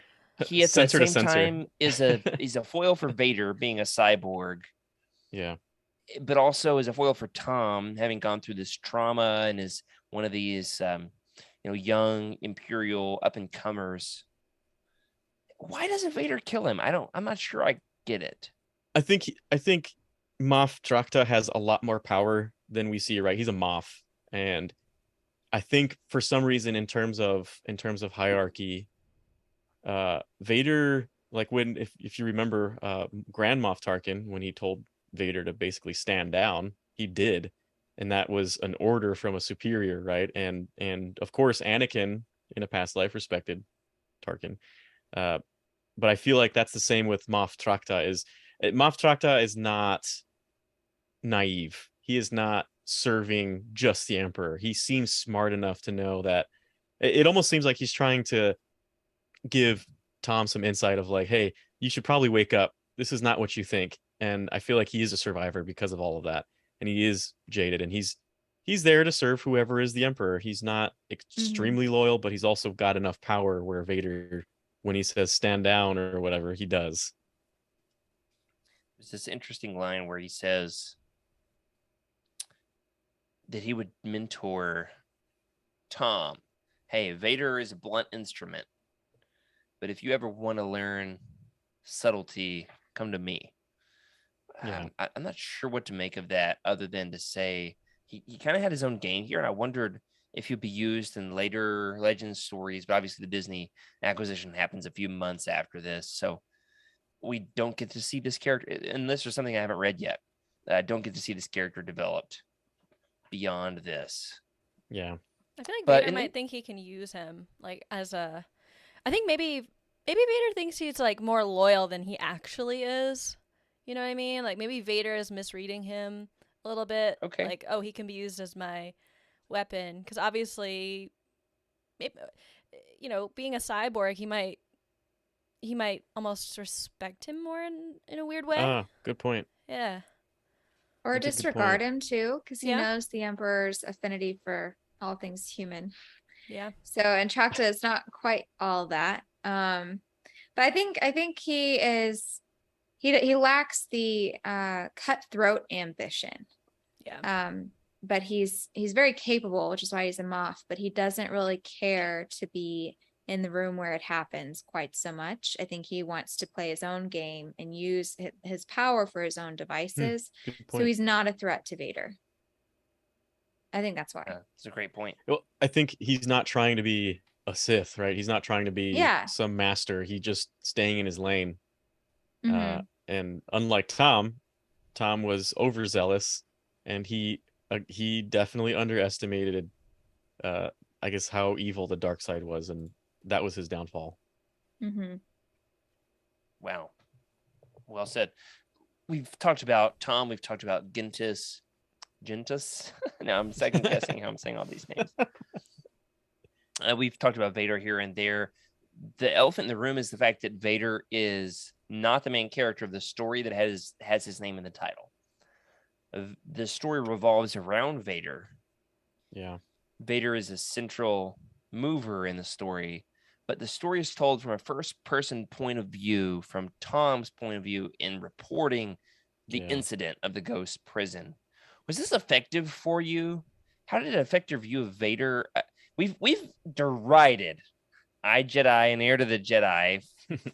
at the same time is a foil for Vader being a cyborg. Yeah. But also is a foil for Tom, having gone through this trauma and is one of these young Imperial up and comers. Why doesn't Vader kill him? I'm not sure I get it. I think Moff Trakta has a lot more power than we see, right? He's a Moff, and I think for some reason in terms of hierarchy, Vader, if you remember, Grand Moff Tarkin, when he told Vader to basically stand down, he did, and that was an order from a superior, right? And of course Anakin in a past life respected Tarkin, but I feel like that's the same with Moff Trakta. Moff Trakta is not naive. He is not serving just the Emperor. He seems smart enough to know that it almost seems like he's trying to give Tom some insight of like, hey, you should probably wake up. This is not what you think. And I feel like he is a survivor because of all of that. And he is jaded, and he's there to serve whoever is the Emperor. He's not extremely loyal, but he's also got enough power where Vader, when he says stand down or whatever, he does. There's this interesting line where he says that he would mentor Tom. Hey, Vader is a blunt instrument, but if you ever want to learn subtlety, come to me. Yeah. I'm not sure what to make of that, other than to say he kind of had his own game here, and I wondered if he'd be used in later Legends stories. But obviously, the Disney acquisition happens a few months after this, so we don't get to see this character unless there's something I haven't read yet. I don't get to see this character developed beyond this. Yeah. I feel like Vader might think he can use him like as a. I think maybe Vader thinks he's like more loyal than he actually is. You know what I mean? Like maybe Vader is misreading him a little bit. Okay. Like, oh, he can be used as my weapon because obviously, maybe, you know, being a cyborg, he might almost respect him more in a weird way. Ah, good point. Yeah. Or That's a good disregard point. him too, because he Yeah. knows the Emperor's affinity for all things human. Yeah. So, and Chakta is not quite all that. But I think he is. He lacks the cutthroat ambition. Yeah. But he's very capable, which is why he's a Moff. But he doesn't really care to be in the room where it happens quite so much. I think he wants to play his own game and use his power for his own devices. Good So point. he's not a threat to Vader. I think that's why. That's a great point. Well, I think he's not trying to be a Sith, right? He's not trying to be Yeah. some master. He's just staying in his lane. Mhm. And unlike Tom was overzealous, and he definitely underestimated, I guess, how evil the dark side was, and that was his downfall. Mhm. Wow. Well said. We've talked about Tom. We've talked about Gentis. Now I'm second guessing how I'm saying all these names. We've talked about Vader here and there. The elephant in the room is the fact that Vader is not the main character of the story that has his name in the title. The story revolves around Vader. Yeah. Vader is a central mover in the story, but the story is told from a first-person point of view, from Tom's point of view in reporting the incident of the ghost prison. Was this effective for you? How did it affect your view of Vader? We've derided iJedi and Heir to the Jedi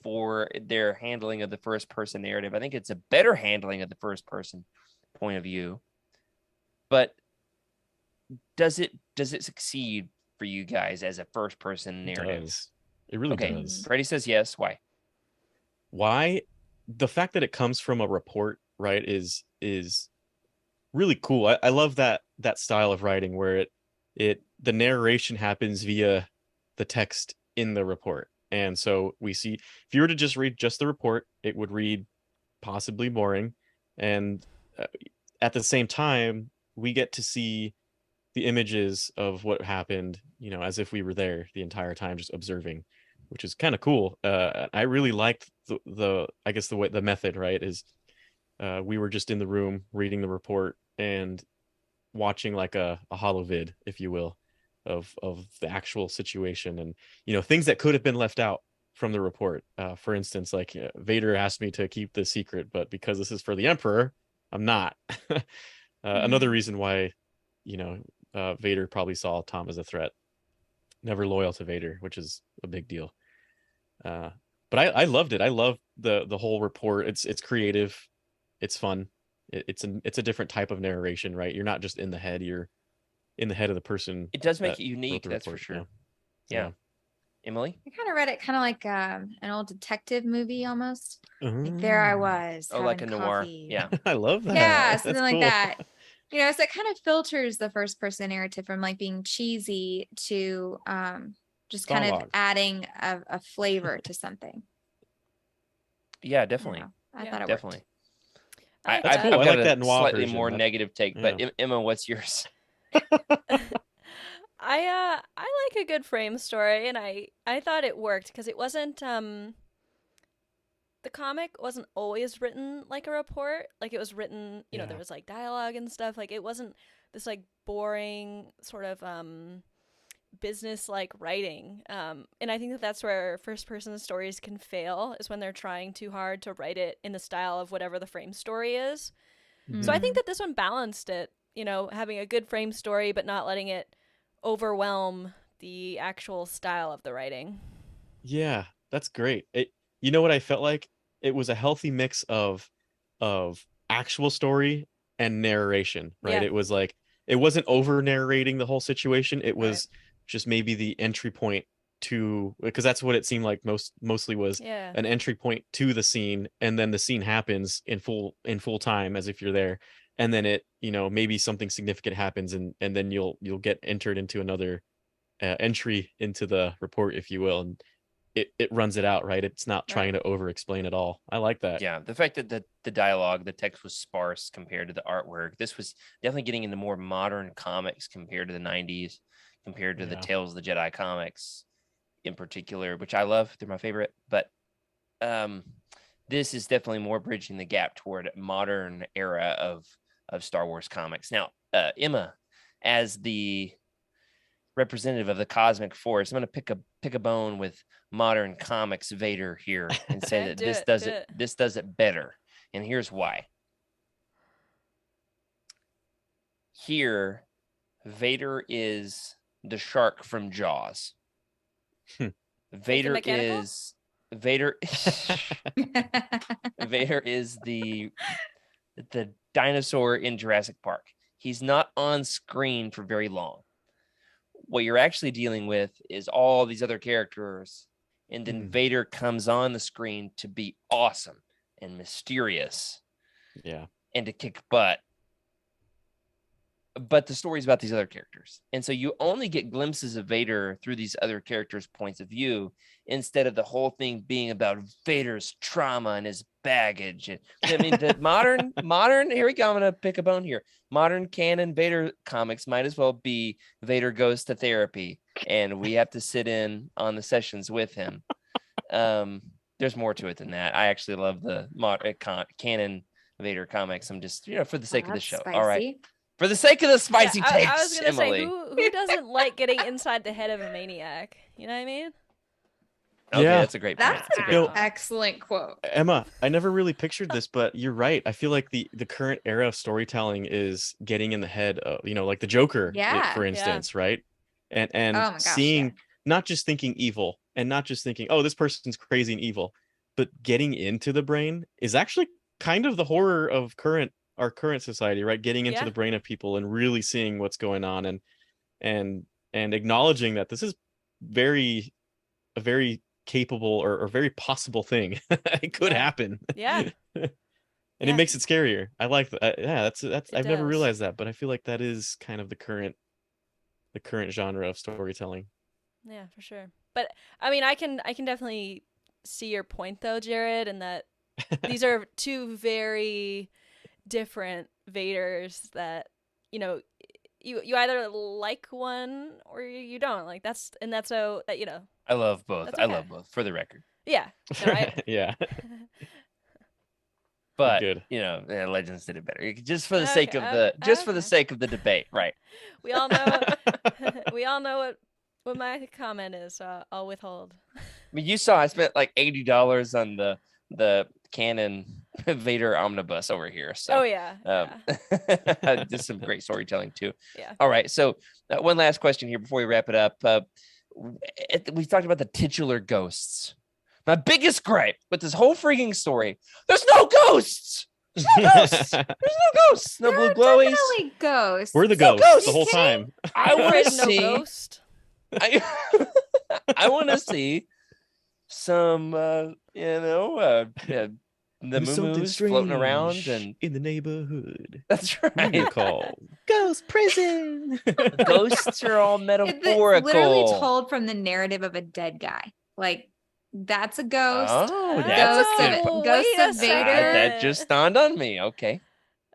for their handling of the first-person narrative. I think it's a better handling of the first-person point of view. But does it succeed for you guys as a first-person narrative? It does. It really does. Freddy says yes. Why? Why? The fact that it comes from a report, right, is really cool. I love that style of writing where the narration happens via the text in the report. And so we see, if you were to just read just the report, it would read possibly boring. And at the same time, we get to see the images of what happened, you know, as if we were there the entire time, just observing, which is kind of cool. I really liked the I guess the way the method, right, is we were just in the room reading the report and watching like a holovid, if you will, of the actual situation, and you know, things that could have been left out from the report. For instance, like Vader asked me to keep this secret, but because this is for the Emperor, I'm not. Another reason why, you know, Vader probably saw Tom as a threat. Never loyal to Vader, which is a big deal. But I loved it. I love the whole report. It's creative. It's fun. It's a different type of narration, right? You're not just in the head. You're in the head of the person. It does make it unique, that's for sure. Yeah. Emily? I kind of read it kind of like an old detective movie almost. Like there I was. Oh, like a noir. Coffee. Yeah. I love that. Yeah, something That's like cool. that. You know, so it kind of filters the first person narrative from like being cheesy to just kind of Dialogue. adding a flavor to something. Yeah, definitely. I thought it Definitely. worked. I like I've, that. cool. I've I got like a that noir slightly version. more That- negative take, but yeah. Emma, what's yours? I like a good frame story, and I thought it worked because it wasn't the comic wasn't always written like a report. Like it was written, you know, there Yeah. was like dialogue and stuff. Like it wasn't this like boring sort of business like writing. And I think that that's where first person stories can fail, is when they're trying too hard to write it in the style of whatever the frame story is. So I think that this one balanced it, you know, having a good frame story but not letting it overwhelm the actual style of the writing. Yeah, that's great. You know what I felt like? It was a healthy mix of actual story and narration, right? Yeah. It was like it wasn't over narrating the whole situation. It Right. was just maybe the entry point to, because that's what it seemed like mostly was Yeah. an entry point to the scene, and then the scene happens in full time as if you're there, and then it, you know, maybe something significant happens, and then you'll get entered into another entry into the report, if you will, and it runs it out, right? It's not trying to over explain it all. I like that. Yeah, the fact that the dialogue, the text was sparse compared to the artwork. This was definitely getting into more modern comics compared to the 90s, compared to the Yeah. Tales of the Jedi comics in particular, which I love. They're my favorite. But this is definitely more bridging the gap toward a modern era of Star Wars comics. Now, Emma, as the representative of the cosmic force, I'm going to pick a bone with modern comics Vader here and say Okay, that do this it, does do it it. this does it better, and here's why. Here, Vader is the shark from Jaws. Vader mechanical? is Vader. Vader is the dinosaur in Jurassic Park. He's not on screen for very long. What you're actually dealing with is all these other characters, and then Vader comes on the screen to be awesome and mysterious, Yeah. and to kick butt. But the story's about these other characters, and so you only get glimpses of Vader through these other characters' points of view, instead of the whole thing being about Vader's trauma and his baggage. And I mean, the modern here we go, I'm gonna pick a bone here. Modern canon Vader comics might as well be Vader goes to therapy and we have to sit in on the sessions with him. There's more to it than that. I actually love the canon Vader comics. I'm just, for the sake of the show. Spicy. All right. For the sake of the spicy takes, I was gonna Emily. say, who doesn't like getting inside the head of a maniac? You know what I mean? Okay, Yeah. that's a great point. That's a an great point. excellent quote. Emma, I never really pictured this, but you're right. I feel like the current era of storytelling is getting in the head of, like the Joker, Yeah. for Yeah. instance, right? And Oh my gosh, seeing, yeah. not just thinking evil, and not just thinking, oh, this person's crazy and evil, but getting into the brain is actually kind of the horror of our current society, right? Getting into Yeah. the brain of people and really seeing what's going on, and acknowledging that this is a very capable or very possible thing. It could Yeah. happen. Yeah. And Yeah. it makes it scarier. I like that. Yeah, that's I've never does. realized that, but I feel like that is kind of the current genre of storytelling. Yeah, for sure. But I mean, I can definitely see your point though, Jared, and that these are two very different Vaders that, you either like one or you don't. Like that's so that, I love both. That's I okay. love both, for the record. yeah. No, Yeah. But Good. Legends did it better. Just for the sake of for the okay. sake of the debate, right? we all know we all know what my comment is, so I'll withhold. I mean, you saw I spent like $80 on the canon Vader omnibus over here. So Oh yeah. just some great storytelling too. Yeah. All right, so one last question here before we wrap it up. We talked about the titular ghosts. My biggest gripe with this whole freaking story: there's no ghosts. There's no ghosts. There's no ghosts. No blue glowies. Definitely ghosts. We're the No ghosts ghosts. the whole Kidding? time. I want Afraid to of no see. ghost. I want to see some, the There's something moo-moos floating around, strange and in the neighborhood. that's We right. call ghost prison. Ghosts are all It's metaphorical. literally told from the narrative of a dead guy. Like, That's a ghost. Oh, that's Ghost a of- good. Ghost wait a of Vader. That just dawned on me. Okay.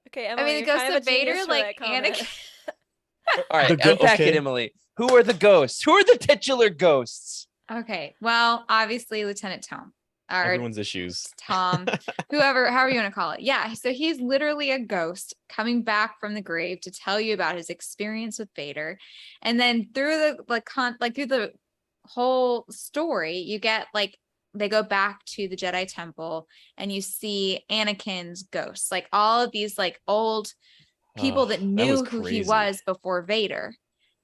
Okay, I Emily, mean, the you're ghost kind of of a genius Vader, for like that comment. Anakin. All right. The Unpack it, okay. Emily. Who are the ghosts? Who are the titular ghosts? Okay. Well, obviously Lieutenant Tom. Or Everyone's issues. Tom, however you want to call it. Yeah. So he's literally a ghost coming back from the grave to tell you about his experience with Vader. And then through through the whole story, you get like they go back to the Jedi Temple and you see Anakin's ghosts, like all of these like old people that was knew who he crazy. was before Vader.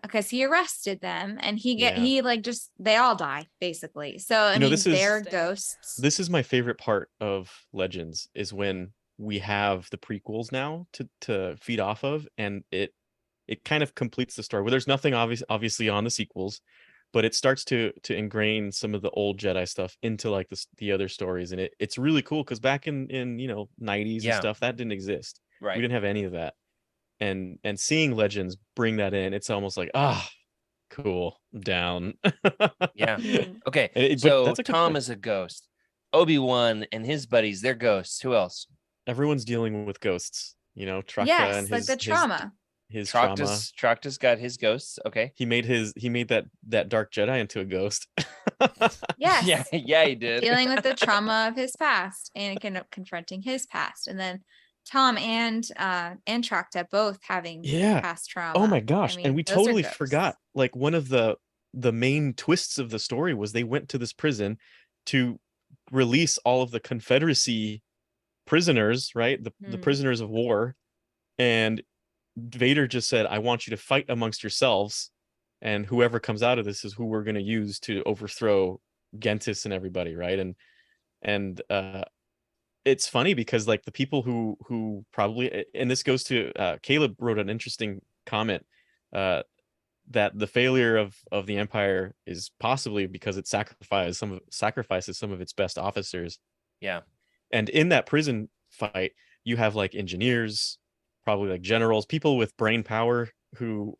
Because he arrested them and Yeah. he like just they all die basically. So I mean this is- they're Interesting. ghosts. This is my favorite part of Legends is when we have the prequels now to feed off of, and it kind of completes the story. Well, there's nothing obviously on the sequels, but it starts to ingrain some of the old Jedi stuff into like the other stories, and it's really cool because back in 90s and Yeah. stuff that didn't exist. Right. We didn't have any of that, and seeing Legends bring that in, it's almost like cool, I'm down. Yeah. Mhm. Okay. But So that's a good Tom point. is a ghost. Obi-Wan and his buddies, they're ghosts. Who else? Everyone's dealing with ghosts, Traka Yes, and like the trauma. his trauma. Tracta's got his ghosts. Okay. He made that dark Jedi into a ghost. Yes. Yeah, he did. Dealing with the trauma of his past and confronting his past. And then Tom and Tracta both having Yeah. past trauma. Oh my gosh. I mean, And we those are totally ghosts. forgot, like, one of the main twists of the story was they went to this prison to release all of the Confederacy prisoners, right? The Hmm. prisoners of war. And Vader just said, I want you to fight amongst yourselves, and whoever comes out of this is who we're going to use to overthrow Gentis and everybody, right? And it's funny because like the people who probably, and this goes to Caleb wrote an interesting comment that the failure of the Empire is possibly because it sacrifices some of its best officers. Yeah. And in that prison fight, you have like engineers, probably like generals, people with brain power who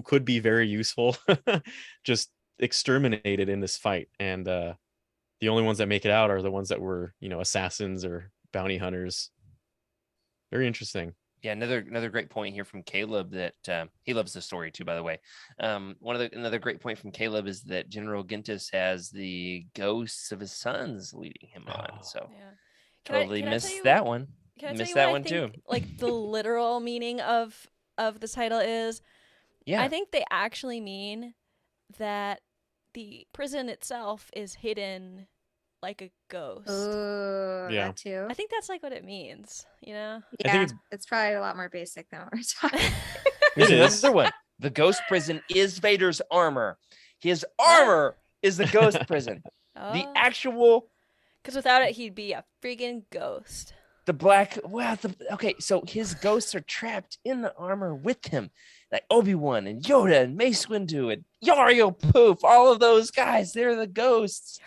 could be very useful, just exterminated in this fight. And the only ones that make it out are the ones that were, assassins or bounty hunters. Very interesting. Yeah, another great point here from Caleb that he loves the story too, by the way. Another great point from Caleb is that General Gintis has the ghosts of his sons leading him on. So Yeah. totally can I tell missed you- that one. Can I tell Missed you that what one I think, too. like the literal meaning of the title is? Yeah. I think they actually mean that the prison itself is hidden like a ghost. Oh, Yeah. that too. I think that's like what it means, I Yeah, think it's probably a lot more basic than what we're talking. Here's It is. another one. The ghost prison is Vader's armor. His armor is the ghost prison. The actual because without it, he'd be a freaking ghost. okay, so his ghosts are trapped in the armor with him. Like Obi-Wan and Yoda and Mace Windu and Yario Poof, all of those guys, they're the ghosts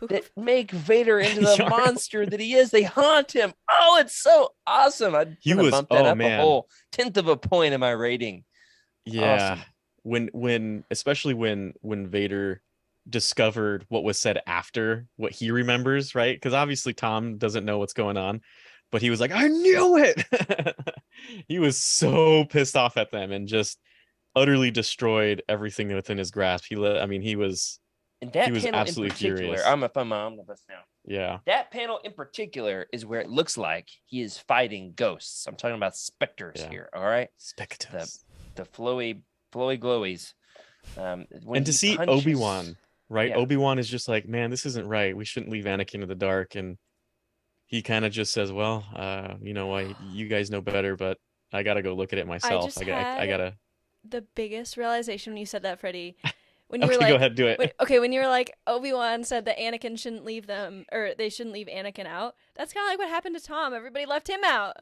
that make Vader into the Yario monster that he is. They haunt him. Oh, it's so awesome. I'd bump that up a whole 1/10 of a point in my rating. Yeah. Awesome. Especially when Vader discovered what was said after what he remembers, right? Because obviously Tom doesn't know what's going on, but he was like, I knew it. He was so pissed off at them and just utterly destroyed everything within his grasp. He was And that he was panel in absolutely particular, furious. I'm on the bus now. Yeah. That panel in particular is where it looks like he is fighting ghosts. I'm talking about specters here. All right. Specters. The flowy glowies. And to see Obi-Wan, right? Yeah. Obi-Wan is just like, man, this isn't right. We shouldn't leave Anakin in the dark. And he kind of just says, well, you guys know better, but I got to go look at it myself. I gotta. The biggest realization when you said that, Freddy, when you Okay, were like, go ahead, do it. when you were like, Obi-Wan said that Anakin shouldn't leave them, or they shouldn't leave Anakin out. That's kind of like what happened to Tom. Everybody left him out.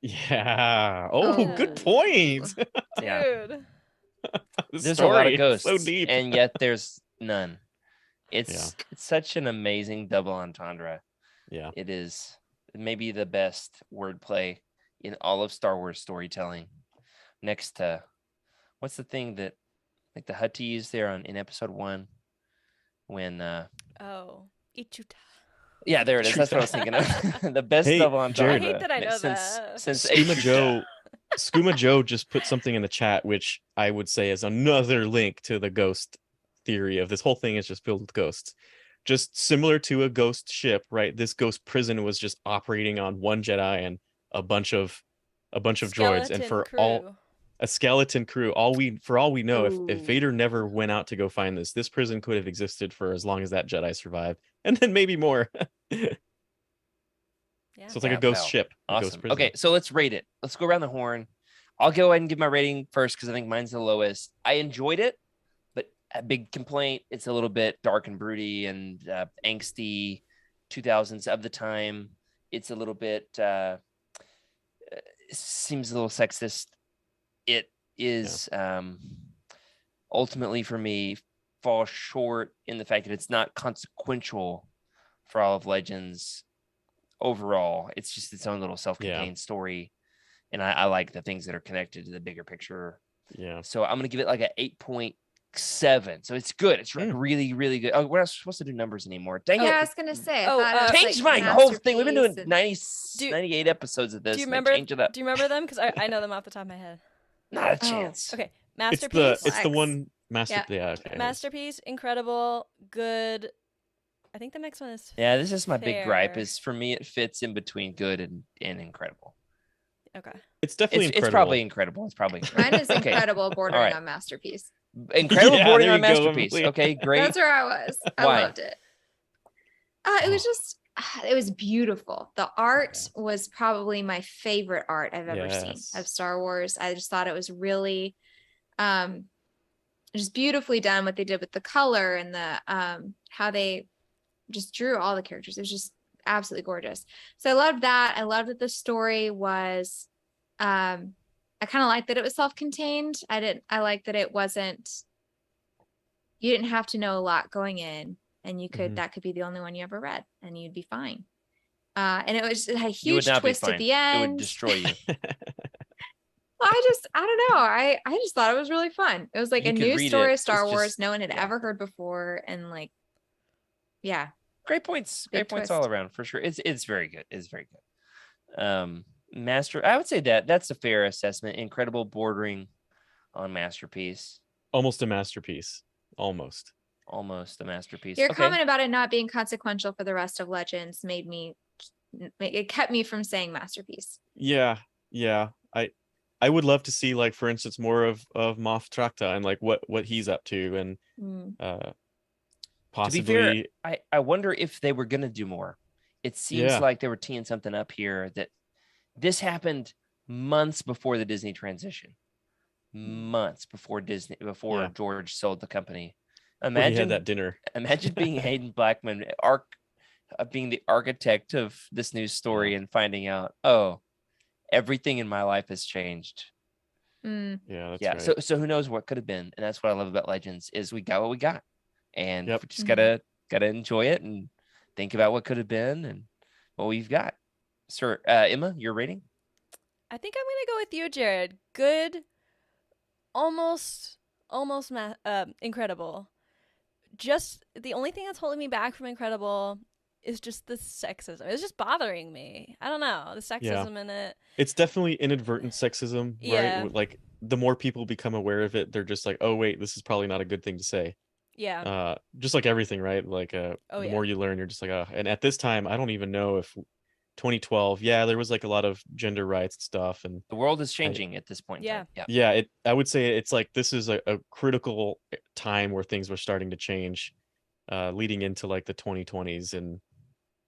Yeah. Oh, Oh. good point. Yeah. Dude. There's a lot of Story, ghosts, so deep. and yet there's none. It's such an amazing double entendre. Yeah. It is maybe the best wordplay in all of Star Wars storytelling. Next to what's the thing that like the Hutties there in episode 1 when Oh. Ichuta. Yeah, there it is. That's what I was thinking of. The best Hey, double entendre. Jared. I hate that I know since, that. Since Skooma Joe just put something in the chat, which I would say is another link to the ghost theory of this whole thing is just filled with ghosts. Just similar to a ghost ship, right? This ghost prison was just operating on one Jedi and a bunch of droids, and Skeleton crew. a skeleton crew. For all we know, if Ooh. Vader never went out to go find this prison could have existed for as long as that Jedi survived, and then maybe more. Yeah. So it's like a ghost wow. ship, a ghost Awesome. prison. Okay, so let's rate it. Let's go around the horn. I'll go ahead and give my rating first because I think mine's the lowest. I enjoyed it, but a big complaint, it's a little bit dark and broody and angsty 2000s of the time. It's a little bit seems a little sexist. It is ultimately for me falls short in the fact that it's not consequential for all of Legends overall. It's just its own little self-contained story, and I like the things that are connected to the bigger picture. Yeah. So I'm gonna give it like an 8.7. So it's good. It's like really, really good. Oh, we're not supposed to do numbers anymore. Dang Yeah, I it! was gonna say. I Oh, thought it was, Change like, my whole thing. We've been doing masterpiece 98 episodes of this. Do you and they remember? change it up. Do you remember them? Because I know them off the top of my head. Not a Oh, chance. Okay, It's masterpiece. the one master. Yeah. Yeah. Okay. Masterpiece, incredible, good. I think the next one is Yeah, this is my big gripe. fair. Is for me, it fits in between good and incredible. Okay. It's definitely It's incredible. probably incredible. It's probably incredible. Mine is Okay. incredible, bordering All right. on masterpiece. Incredible Yeah, boarding there on you go, masterpiece. Emily. Okay, great. That's where I was. I Why? loved it. It was just, it was beautiful. The art was probably my favorite art I've ever seen Yes. of Star Wars. I just thought it was really, just beautifully done. What they did with the color and the how they just drew all the characters. It was just absolutely gorgeous. So I loved that. I loved that the story was, I kind of liked that it was self-contained. I liked that it wasn't, you didn't have to know a lot going in, and you could, that could be the only one you ever read and you'd be fine. And it was a You would huge not be twist at fine. the It end. would destroy you. I don't know. I just thought it was really fun. It was like You a could new read story it. of Star It's Wars just- no one had yeah. ever heard before. And like, yeah. Great points. Big Great points twist. all around for sure. It's very good. It's very good. Master, I would say that's a fair assessment. Incredible bordering on masterpiece. Almost a masterpiece. Almost. Almost a masterpiece. Your Okay. comment about it not being consequential for the rest of Legends made me, it kept me from saying masterpiece. Yeah. I would love to see, like, for instance, more of Moff Trakta and like what he's up to, and possibly. To be fair, I wonder if they were gonna do more. It seems like they were teeing something up here that this happened months before the Disney transition. Months before George sold the company. when he Imagine had that dinner. Imagine being Hayden Blackman, being the architect of this new story and finding out, oh, everything in my life has changed. Mm. Yeah, that's Yeah. right. So who knows what could have been, and that's what I love about Legends is we got what we got, and Yep. we just gotta enjoy it and think about what could have been and what we've got. Sir, Emma, your rating? I think I'm gonna go with you, Jared. Good, almost incredible. Just the only thing that's holding me back from incredible is just the sexism. It's just bothering me. I don't know, the sexism in it. It's definitely inadvertent sexism, Yeah. right? Like, the more people become aware of it, they're just like, oh wait, this is probably not a good thing to say. Yeah. Just like everything, right? Like, the yeah. more you learn, you're just like, oh. And at this time, I don't even know if 2012, there was like a lot of gender rights stuff, and The world is changing at this point. in Yeah. time. Yeah. yeah, I would say it's like this is a critical time where things were starting to change, leading into like the 2020s, and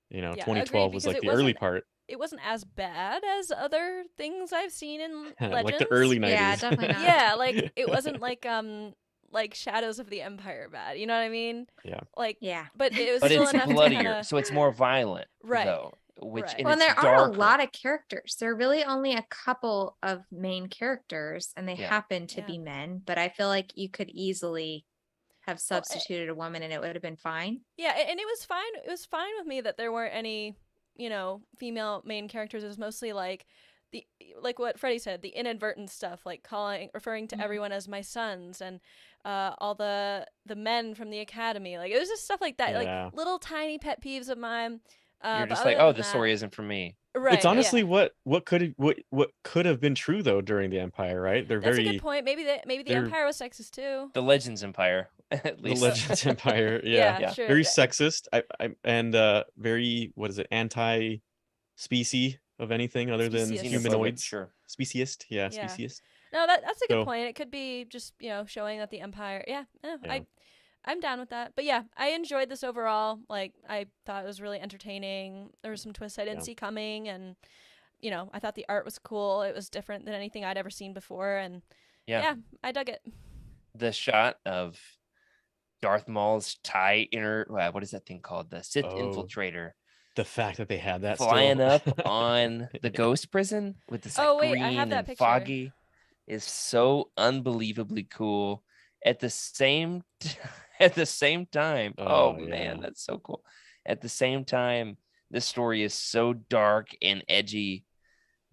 Yeah, 2012 agreed, was because like it the early wasn't- part, It wasn't as bad as other things I've seen in Legends. like the early 90s. Yeah, definitely not. Yeah, like it wasn't like Shadows of the Empire bad. You know what I mean? Yeah. Like, Yeah. but it was But still it's enough bloodier, to kinda, so it's more violent, Right. though. Which Right. and Well, and there it's are a darker. lot of characters. There are really only a couple of main characters, and they Yeah. happen to Yeah. be men. But I feel like you could easily have substituted a woman, and it would have been fine. yeah, and it was fine. It was fine with me that there weren't any, female main characters. It was mostly like the like what Freddie said, the inadvertent stuff, like referring to everyone as my sons, and all the men from the academy. Like it was just stuff like that, Yeah. like little tiny pet peeves of mine. You're But just other like, oh, than the that- story isn't for me. Right. It's honestly yeah. what could have been true though during the Empire, right? They're That's very a good point. Maybe the they're- Empire was sexist too. The Legends Empire, at the least. Legends Empire. Yeah. Yeah. Sure. Very sexist. And very, what is it, anti-species of anything other than Speciest. humanoids. Sure. Speciest. Yeah, Yeah. speciest. No, that's a good So- point. It could be just, showing that the Empire. Yeah, Yeah. I'm down with that. But yeah, I enjoyed this overall. Like, I thought it was really entertaining. There were some twists I didn't Yeah. see coming, and I thought the art was cool. It was different than anything I'd ever seen before, and yeah, I dug it. The shot of Darth Maul's TIE what is that thing called? The Sith Oh, infiltrator The fact that they had that flying still. up on the ghost prison with this Oh, like wait, I have green that and picture. foggy is so unbelievably cool. At the same time, Oh, man, yeah. that's so cool. At the same time, this story is so dark and edgy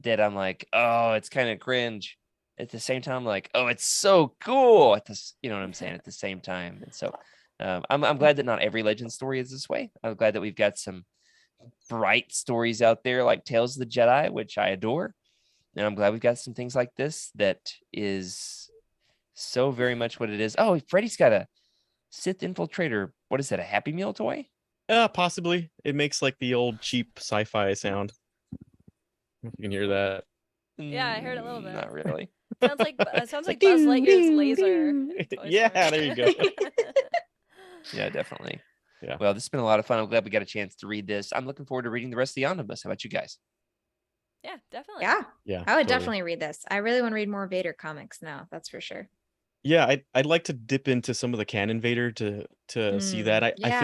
that I'm like, oh, it's kind of cringe. At the same time, I'm like, oh, it's so cool. At this, you know what I'm saying? At the same time, and so I'm glad that not every Legend story is this way. I'm glad that we've got some bright stories out there like Tales of the Jedi, which I adore, and I'm glad we've got some things like this that is so very much what it is. Oh, Freddy's got a Sith infiltrator. What is that? A Happy Meal toy? Possibly. It makes like the old cheap sci-fi sound. If you can hear that. Yeah, I heard a little bit. Not really. Sounds like Buzz Lightyear's laser. Toy Yeah, Story. there you go. Yeah, definitely. Yeah. Well, this has been a lot of fun. I'm glad we got a chance to read this. I'm looking forward to reading the rest of the omnibus. How about you guys? Yeah, definitely. Yeah, Yeah. I would totally. definitely read this. I really want to read more Vader comics now. That's for sure. Yeah, I'd like to dip into some of the canon Vader to see that. I yeah.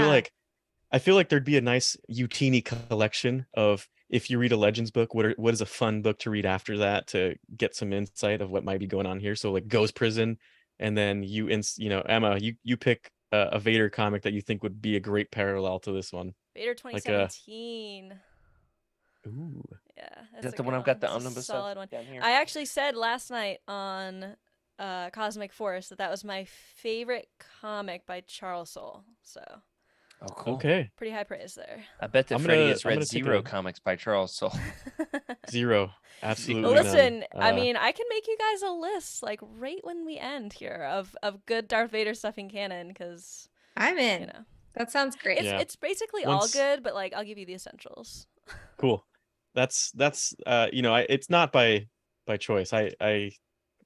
feel like there'd be a nice Utini collection of, if you read a Legends book, what is a fun book to read after that to get some insight of what might be going on here. So like Ghost Prison, and then Emma, you pick a Vader comic that you think would be a great parallel to this one. Vader 2017. Ooh. Yeah, Is that's that a the one good I've got the It's a omnibus solid of one. down here? I actually said last night on Cosmic Force that was my favorite comic by Charles Soule. So Oh, cool. Okay. pretty high praise there. I bet that I'm Freddie gonna- has I'm read gonna take Zero a- comics by Charles Soule. Zero. Absolutely. Well, none. Listen, I mean, I can make you guys a list like right when we end here of good Darth Vader stuff in canon, because I'm in. That sounds great. Yeah. it's basically Once- all good, but like I'll give you the essentials. Cool. That's it's not by choice.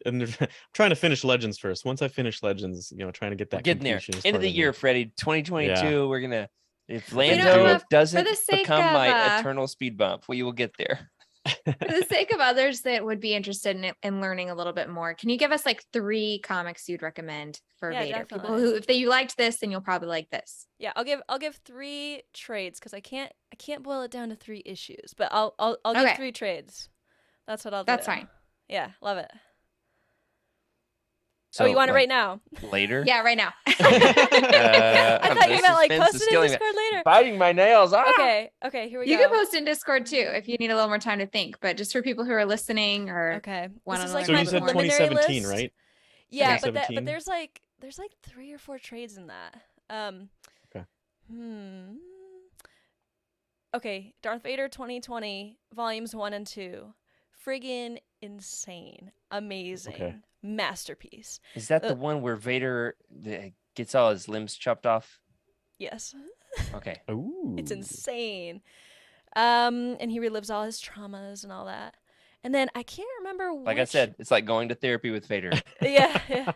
I'm trying to finish Legends first. Once I finish Legends, trying to get We're that getting there. completion is End of part the me. year, Freddie. 2022. We're gonna. If know, Lando Emma, doesn't for the sake become of, my eternal speed bump, we will get there. For the sake of others that would be interested in learning a little bit more, can you give us like 3 comics you'd recommend for Yeah, Vader? People definitely. who, if you liked this, then you'll probably like this. Yeah, I'll give 3 trades because I can't boil it down to 3 issues, but I'll give Okay. 3 trades. That's what I'll do. That's fine. Yeah, love it. So, you want it like, right now? later? Yeah, right now. I thought you this meant like suspense post is it in killing me. Discord later. Biting my nails. Ah! Okay, here we You go. can post in Discord too if you need a little more time to think. But just for people who are listening or Okay, wanna this is learn like So my you said preliminary 2017, list. right? Yeah, but 2017? there's like 3 or 4 trades in that. Okay. Okay, Darth Vader 2020 volumes 1 and 2. Friggin' insane. Amazing. Okay. Masterpiece. Is that the one where Vader gets all his limbs chopped off? Yes. Okay. Ooh. It's insane. And he relives all his traumas and all that. And then I can't remember Like I said, it's like going to therapy with Vader. yeah.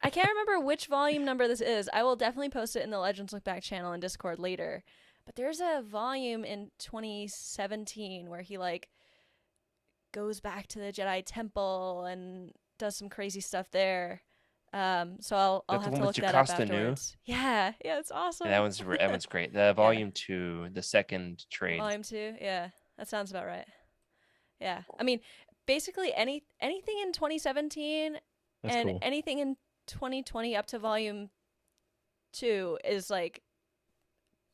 I can't remember which volume number this is. I will definitely post it in the Legends Lookback channel in Discord later. But there's a volume in 2017 where he like goes back to the Jedi Temple and does some crazy stuff there. So I'll That the have one to with look that up Jocasta Nu? afterwards. Yeah, it's awesome. that one's great. The volume 2, the second trade. Volume 2, yeah, that sounds about right. Yeah, I mean, basically anything in 2017 That's and cool. anything in 2020 up to volume 2 is like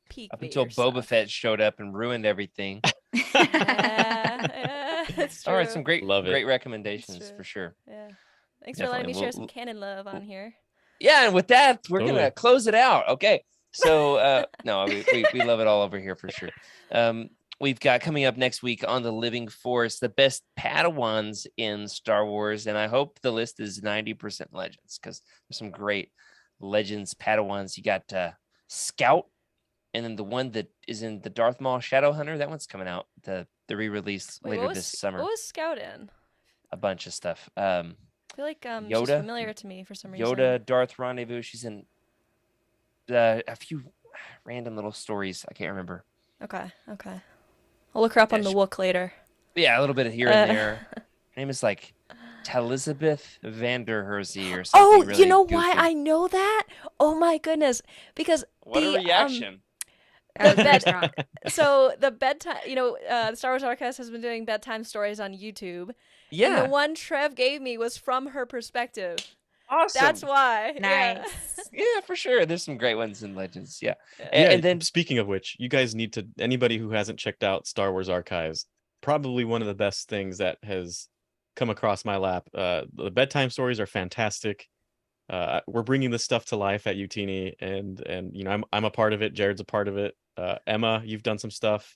peak Up until Vader Boba stuff. Fett showed up and ruined everything. Yeah. That's All right, true. some great Love it. great recommendations true. for sure. Yeah. Thanks for letting me Definitely. share some canon love on here. Yeah, and with that, we're Totally. gonna close it out. Okay. So no, we love it all over here for sure. We've got coming up next week on the Living Force, the best Padawans in Star Wars, and I hope the list is 90% Legends, because there's some great Legends Padawans. You got Scout, and then the one that is in the Darth Maul Shadowhunter. That one's coming out, the re-release Wait, later this summer. What was Scout in? A bunch of stuff. I feel like she's Yoda, familiar to me for some reason. Yoda, Darth Rendezvous. She's in a few random little stories. I can't remember. Okay. I'll look her up on the she- Wook later. Yeah, a little bit of here and there. Her name is like Elizabeth Vanderhersey or something. Oh, really you know goofy. why I know that? Oh my goodness. Because What a reaction. so the bedtime, the Star Wars Archives has been doing bedtime stories on YouTube. And Yeah. the one Trev gave me was from her perspective. Awesome. That's why. Nice. Yeah, for sure. There's some great ones in Legends. Yeah. Yeah. And then speaking of which, you guys need to, anybody who hasn't checked out Star Wars Archives, probably one of the best things that has come across my lap. The bedtime stories are fantastic. We're bringing this stuff to life at Utini, and I'm a part of it. Jared's a part of it. Emma, you've done some stuff,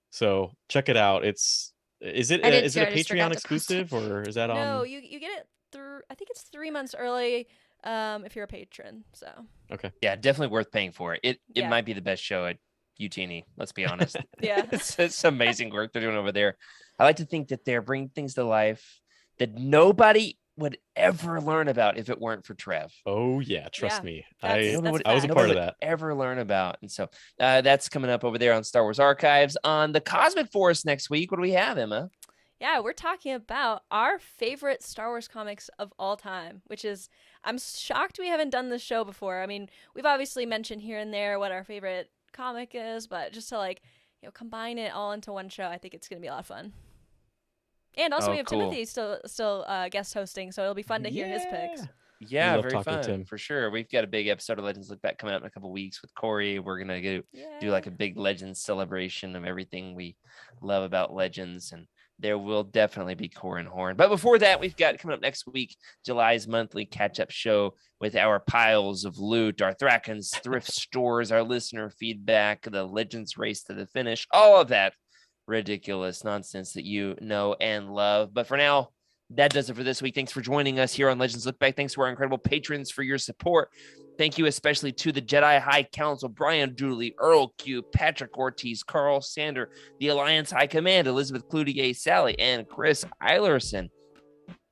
so check it out. Is it a Patreon exclusive, or is that on? No, you get it through. I think it's 3 months early. If you're a patron, so. Okay. yeah, definitely worth paying for. It Yeah. might be the best show at Utini. Let's be honest. Yeah. It's amazing work they're doing over there. I like to think that they're bringing things to life that nobody would ever learn about if it weren't for Trev. Oh yeah, trust Yeah, me. that's I was a part of that. Ever learn about, and so that's coming up over there on Star Wars Archives. On the Cosmic Force next week, what do we have, Emma? Yeah, we're talking about our favorite Star Wars comics of all time, which is, I'm shocked we haven't done this show before. I mean, we've obviously mentioned here and there what our favorite comic is, but just to combine it all into one show, I think it's going to be a lot of fun. And also we have cool. Timothy still guest hosting, so it'll be fun to hear his picks. Yeah, love very talking to fun Tim. for sure. We've got a big episode of Legends Look Back coming up in a couple weeks with Corey. We're gonna do like a big Legends celebration of everything we love about Legends, and there will definitely be core and horn. But before that, we've got coming up next week, July's monthly catch-up show with our piles of loot, our Thraken's thrift stores, our listener feedback, the Legends race to the finish, all of that ridiculous nonsense that you know and love. But for now, that does it for this week. Thanks for joining us here on Legends Look Back. Thanks to our incredible patrons for your support. Thank you especially to the Jedi High Council, Brian Dooley, Earl Q, Patrick Ortiz, Carl Sander, the Alliance High Command, Elizabeth Cloutier, Sally, and Chris Eilerson.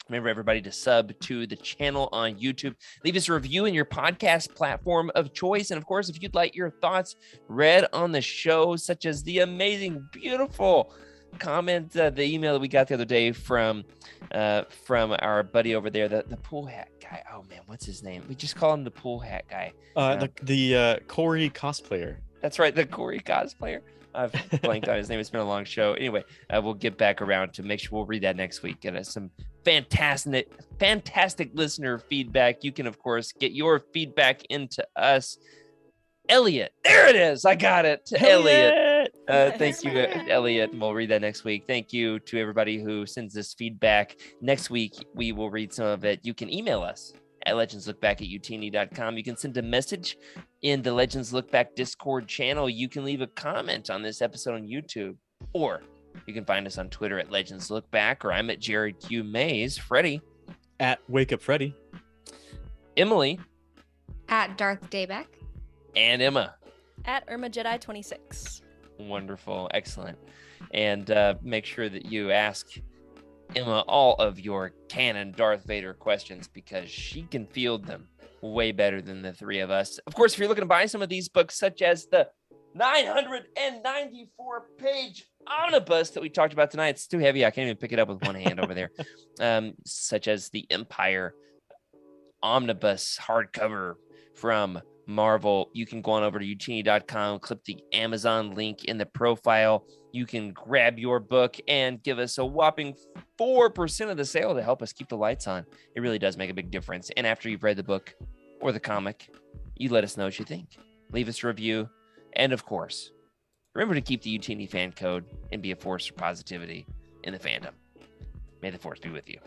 Remember, everybody, to sub to the channel on YouTube. Leave us a review in your podcast platform of choice. And, of course, if you'd like your thoughts read on the show, such as the amazing, beautiful comment, the email that we got the other day from our buddy over there, the pool hat guy. Oh, man, what's his name? We just call him the pool hat guy. The Corey cosplayer. That's right, the Corey cosplayer. I've blanked on his name. It's been a long show. Anyway, we'll get back around to make sure we'll read that next week. Get us some fantastic listener feedback. You can, of course, get your feedback into us. Elliot, there it is. I got it. Elliot. Thank you, Elliot. And we'll read that next week. Thank you to everybody who sends us feedback. Next week, we will read some of it. You can email us at legendslookback@utini.com. You can send a message in the Legends Look Back Discord channel. You can leave a comment on this episode on YouTube, or you can find us on Twitter at Legends Look Back, or I'm at Jared Q Mays. Freddie At Wake Up Freddy. Emily At Darth Dayback. and Emma. At Irma Jedi 26. Wonderful, excellent. And make sure that you ask Emma all of your canon Darth Vader questions, because she can field them way better than the three of us. Of course, if you're looking to buy some of these books, such as the 994-page omnibus that we talked about tonight, it's too heavy. I can't even pick it up with one hand over there. Such as the Empire omnibus hardcover from Marvel. You can go on over to utini.com, click the Amazon link in the profile. You can grab your book and give us a whopping 4% of the sale to help us keep the lights on. It really does make a big difference. And after you've read the book or the comic, you let us know what you think. Leave us a review. And of course, remember to keep the Utini fan code and be a force for positivity in the fandom. May the force be with you.